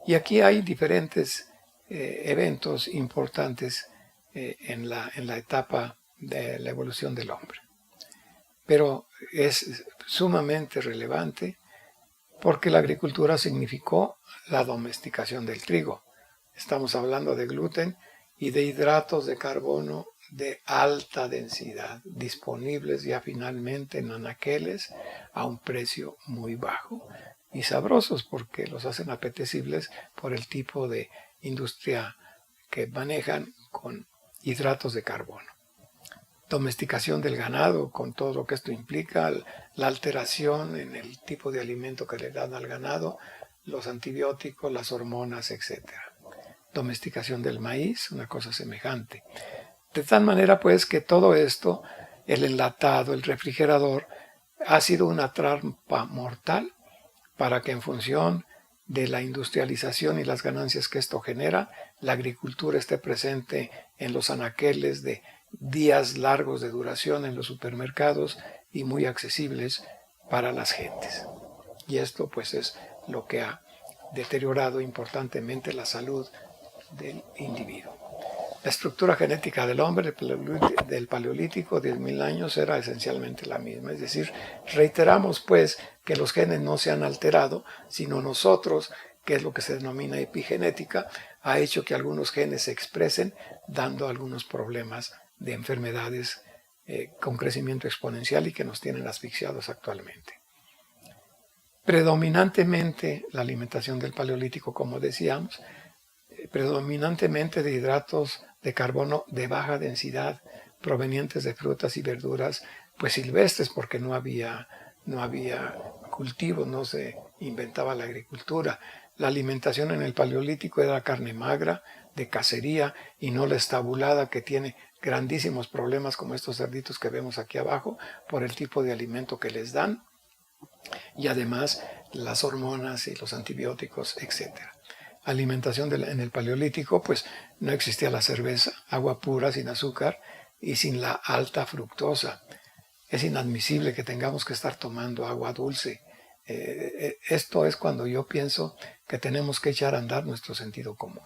Y aquí hay diferentes eventos importantes en la etapa de la evolución del hombre. Pero es sumamente relevante porque la agricultura significó la domesticación del trigo. Estamos hablando de gluten y de hidratos de carbono de alta densidad, disponibles ya finalmente en anaqueles a un precio muy bajo y sabrosos, porque los hacen apetecibles por el tipo de industria que manejan con hidratos de carbono. Domesticación del ganado, con todo lo que esto implica, la alteración en el tipo de alimento que le dan al ganado, los antibióticos, las hormonas, etc. Domesticación del maíz, una cosa semejante. De tal manera, pues, que todo esto, el enlatado, el refrigerador, ha sido una trampa mortal para que, en función de la industrialización y las ganancias que esto genera, la agricultura esté presente en los anaqueles de días largos de duración en los supermercados y muy accesibles para las gentes. Y esto pues es lo que ha deteriorado importantemente la salud del individuo. La estructura genética del hombre del Paleolítico, 10.000 años, era esencialmente la misma. Es decir, reiteramos pues que los genes no se han alterado, sino nosotros, que es lo que se denomina epigenética, ha hecho que algunos genes se expresen, dando algunos problemas de enfermedades con crecimiento exponencial y que nos tienen asfixiados actualmente. Predominantemente la alimentación del Paleolítico, como decíamos, predominantemente de hidratos de carbono de baja densidad provenientes de frutas y verduras pues silvestres, porque no había cultivo, no se inventaba la agricultura. La alimentación en el Paleolítico era carne magra, de cacería, y no la estabulada, que tiene grandísimos problemas como estos cerditos que vemos aquí abajo por el tipo de alimento que les dan y además las hormonas y los antibióticos, etcétera. Alimentación en el Paleolítico, pues no existía la cerveza, agua pura sin azúcar y sin la alta fructosa. Es inadmisible que tengamos que estar tomando agua dulce. Esto es cuando yo pienso que tenemos que echar a andar nuestro sentido común.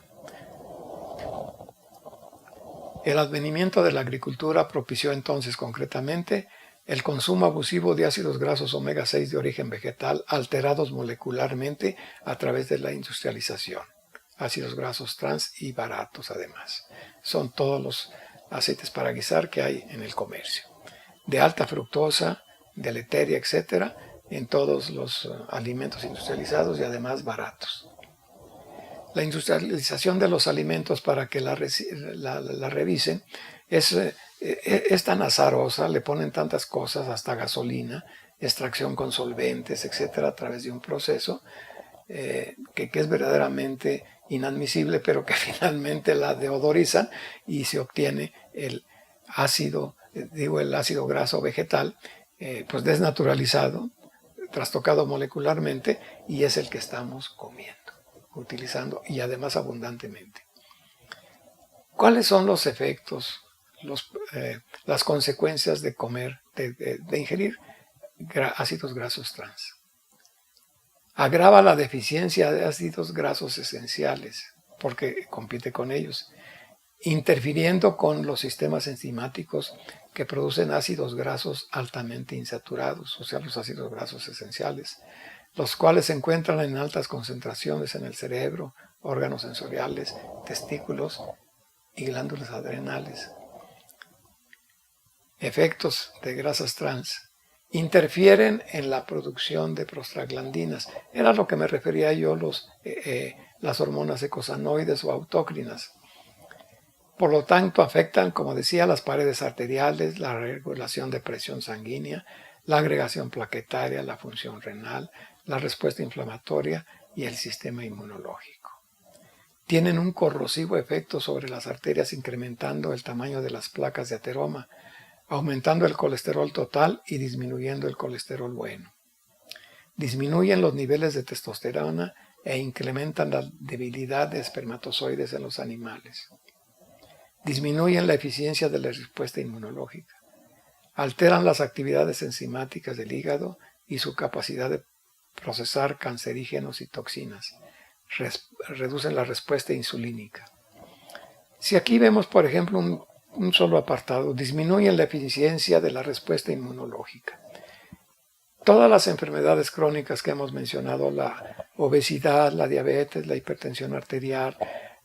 El advenimiento de la agricultura propició entonces concretamente el consumo abusivo de ácidos grasos omega 6 de origen vegetal alterados molecularmente a través de la industrialización. Ácidos grasos trans y baratos además. Son todos los aceites para guisar que hay en el comercio. De alta fructosa, deleteria, etcétera, en todos los alimentos industrializados y además baratos. La industrialización de los alimentos, para que la revisen, es tan azarosa, le ponen tantas cosas, hasta gasolina, extracción con solventes, etcétera, a través de un proceso que es verdaderamente inadmisible, pero que finalmente la deodorizan y se obtiene el ácido graso vegetal, pues desnaturalizado, trastocado molecularmente, y es el que estamos comiendo, utilizando y además abundantemente. ¿Cuáles son los efectos, las consecuencias de comer, de ingerir ácidos grasos trans? Agrava la deficiencia de ácidos grasos esenciales, porque compite con ellos, interfiriendo con los sistemas enzimáticos que producen ácidos grasos altamente insaturados, o sea, los ácidos grasos esenciales, los cuales se encuentran en altas concentraciones en el cerebro, órganos sensoriales, testículos y glándulas adrenales. Efectos de grasas trans. Interfieren en la producción de prostaglandinas. Era a lo que me refería yo, las hormonas ecosanoides o autócrinas. Por lo tanto, afectan, como decía, las paredes arteriales, la regulación de presión sanguínea, la agregación plaquetaria, la función renal, la respuesta inflamatoria y el sistema inmunológico. Tienen un corrosivo efecto sobre las arterias, incrementando el tamaño de las placas de ateroma, aumentando el colesterol total y disminuyendo el colesterol bueno. Disminuyen los niveles de testosterona e incrementan la debilidad de espermatozoides en los animales. Disminuyen la eficiencia de la respuesta inmunológica. Alteran las actividades enzimáticas del hígado y su capacidad de procesar cancerígenos y toxinas. Reducen la respuesta insulínica. Si aquí vemos, por ejemplo, un solo apartado, disminuyen la eficiencia de la respuesta inmunológica. Todas las enfermedades crónicas que hemos mencionado, la obesidad, la diabetes, la hipertensión arterial,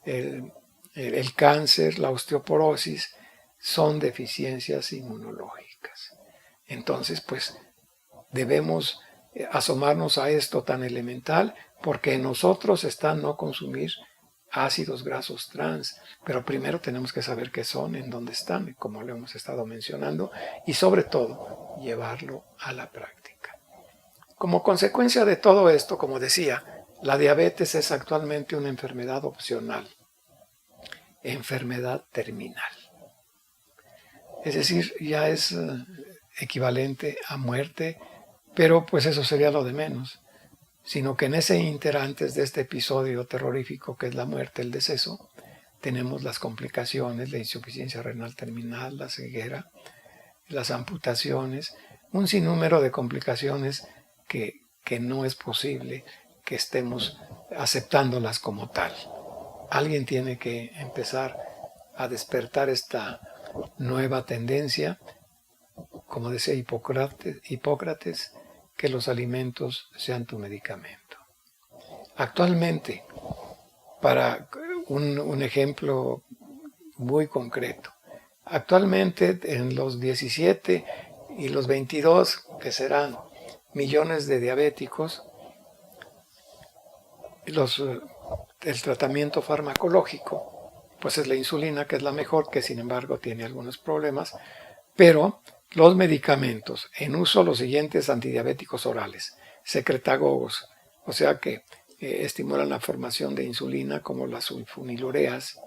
el cáncer, la osteoporosis, son deficiencias inmunológicas. Entonces, pues, debemos asomarnos a esto tan elemental, porque en nosotros está no consumir ácidos grasos trans, pero primero tenemos que saber qué son, en dónde están, como lo hemos estado mencionando, y sobre todo, llevarlo a la práctica. Como consecuencia de todo esto, como decía, la diabetes es actualmente una enfermedad opcional, enfermedad terminal. Es decir, ya es equivalente a muerte, pero pues eso sería lo de menos. sino que en ese inter, antes de este episodio terrorífico que es la muerte, el deceso, tenemos las complicaciones, la insuficiencia renal terminal, la ceguera, las amputaciones, un sinnúmero de complicaciones que no es posible que estemos aceptándolas como tal. Alguien tiene que empezar a despertar esta nueva tendencia, como decía Hipócrates, que los alimentos sean tu medicamento. Actualmente, para un ejemplo muy concreto, actualmente en los 17 y los 22, que serán millones de diabéticos, el tratamiento farmacológico, pues es la insulina, que es la mejor, que sin embargo tiene algunos problemas, pero los medicamentos en uso, los siguientes antidiabéticos orales, secretagogos, o sea que estimulan la formación de insulina, como las sulfonilureas,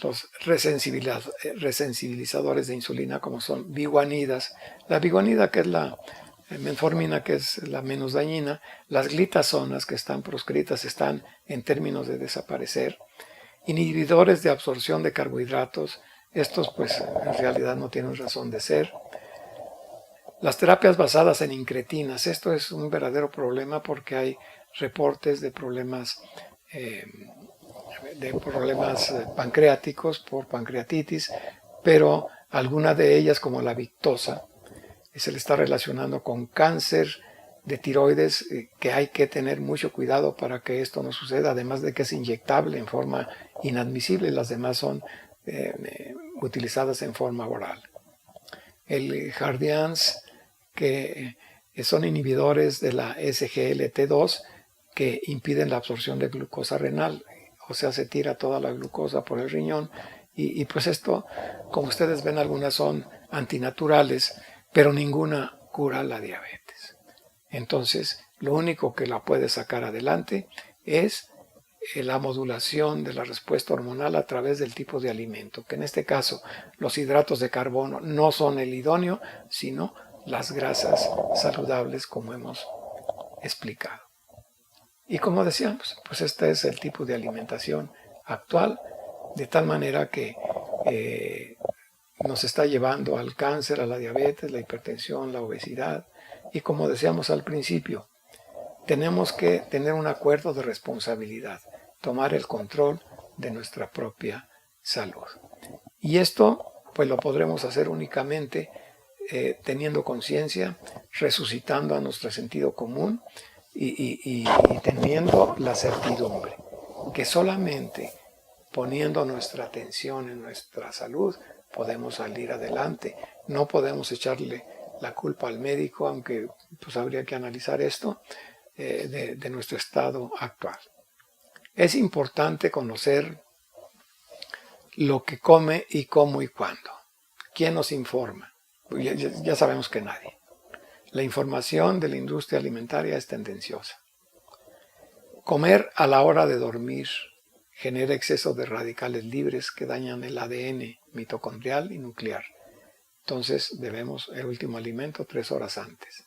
los resensibilizadores de insulina, como son biguanidas, la biguanida, que es la metformina, que es la menos dañina, las glitazonas, que están proscritas, están en términos de desaparecer, inhibidores de absorción de carbohidratos, estos pues en realidad no tienen razón de ser. Las terapias basadas en incretinas, esto es un verdadero problema porque hay reportes de problemas pancreáticos por pancreatitis, pero alguna de ellas, como la Victoza, se le está relacionando con cáncer de tiroides, que hay que tener mucho cuidado para que esto no suceda, además de que es inyectable en forma inadmisible, las demás son utilizadas en forma oral. El Jardiance, que son inhibidores de la SGLT2, que impiden la absorción de glucosa renal, o sea, se tira toda la glucosa por el riñón, y pues esto, como ustedes ven, algunas son antinaturales, pero ninguna cura la diabetes. Entonces, lo único que la puede sacar adelante es la modulación de la respuesta hormonal a través del tipo de alimento, que en este caso los hidratos de carbono no son el idóneo, sino las grasas saludables, como hemos explicado. Y como decíamos, pues este es el tipo de alimentación actual, de tal manera que nos está llevando al cáncer, a la diabetes, la hipertensión, la obesidad. Y como decíamos al principio, tenemos que tener un acuerdo de responsabilidad, tomar el control de nuestra propia salud. Y esto pues lo podremos hacer únicamente teniendo conciencia, resucitando a nuestro sentido común y teniendo la certidumbre que solamente poniendo nuestra atención en nuestra salud podemos salir adelante. No podemos echarle la culpa al médico, aunque pues habría que analizar esto de nuestro estado actual. Es importante conocer lo que come y cómo y cuándo. ¿Quién nos informa? Ya sabemos que nadie. La información de la industria alimentaria es tendenciosa. Comer a la hora de dormir genera exceso de radicales libres que dañan el ADN mitocondrial y nuclear. Entonces debemos el último alimento 3 horas antes.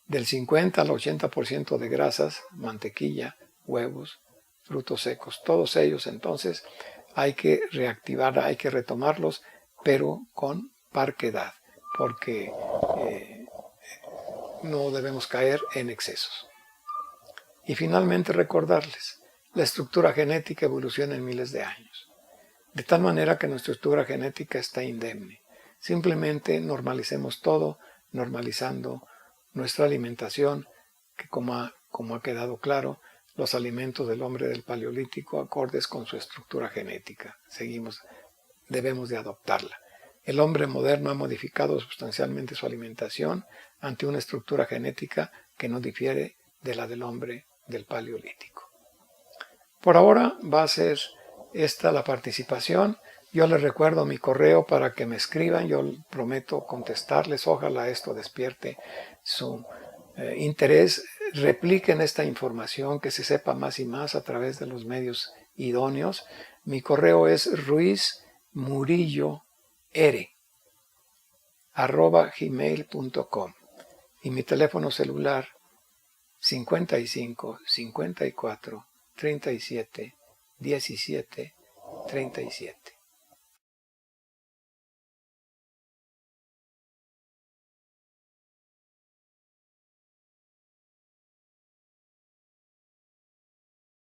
Del 50 al 80% de grasas, mantequilla, huevos, frutos secos, todos ellos entonces hay que reactivar, hay que retomarlos, pero con parquedad, porque no debemos caer en excesos. Y finalmente recordarles, la estructura genética evoluciona en miles de años, de tal manera que nuestra estructura genética está indemne. Simplemente normalicemos todo, normalizando nuestra alimentación, que como ha quedado claro, los alimentos del hombre del Paleolítico acordes con su estructura genética. Debemos de adoptarla. El hombre moderno ha modificado sustancialmente su alimentación ante una estructura genética que no difiere de la del hombre del Paleolítico. Por ahora va a ser esta la participación. Yo les recuerdo mi correo para que me escriban. Yo prometo contestarles. Ojalá esto despierte su interés. Repliquen esta información, que se sepa más y más a través de los medios idóneos. Mi correo es ruizmurilloR@gmail.com y mi teléfono celular 55 54 37 17 37.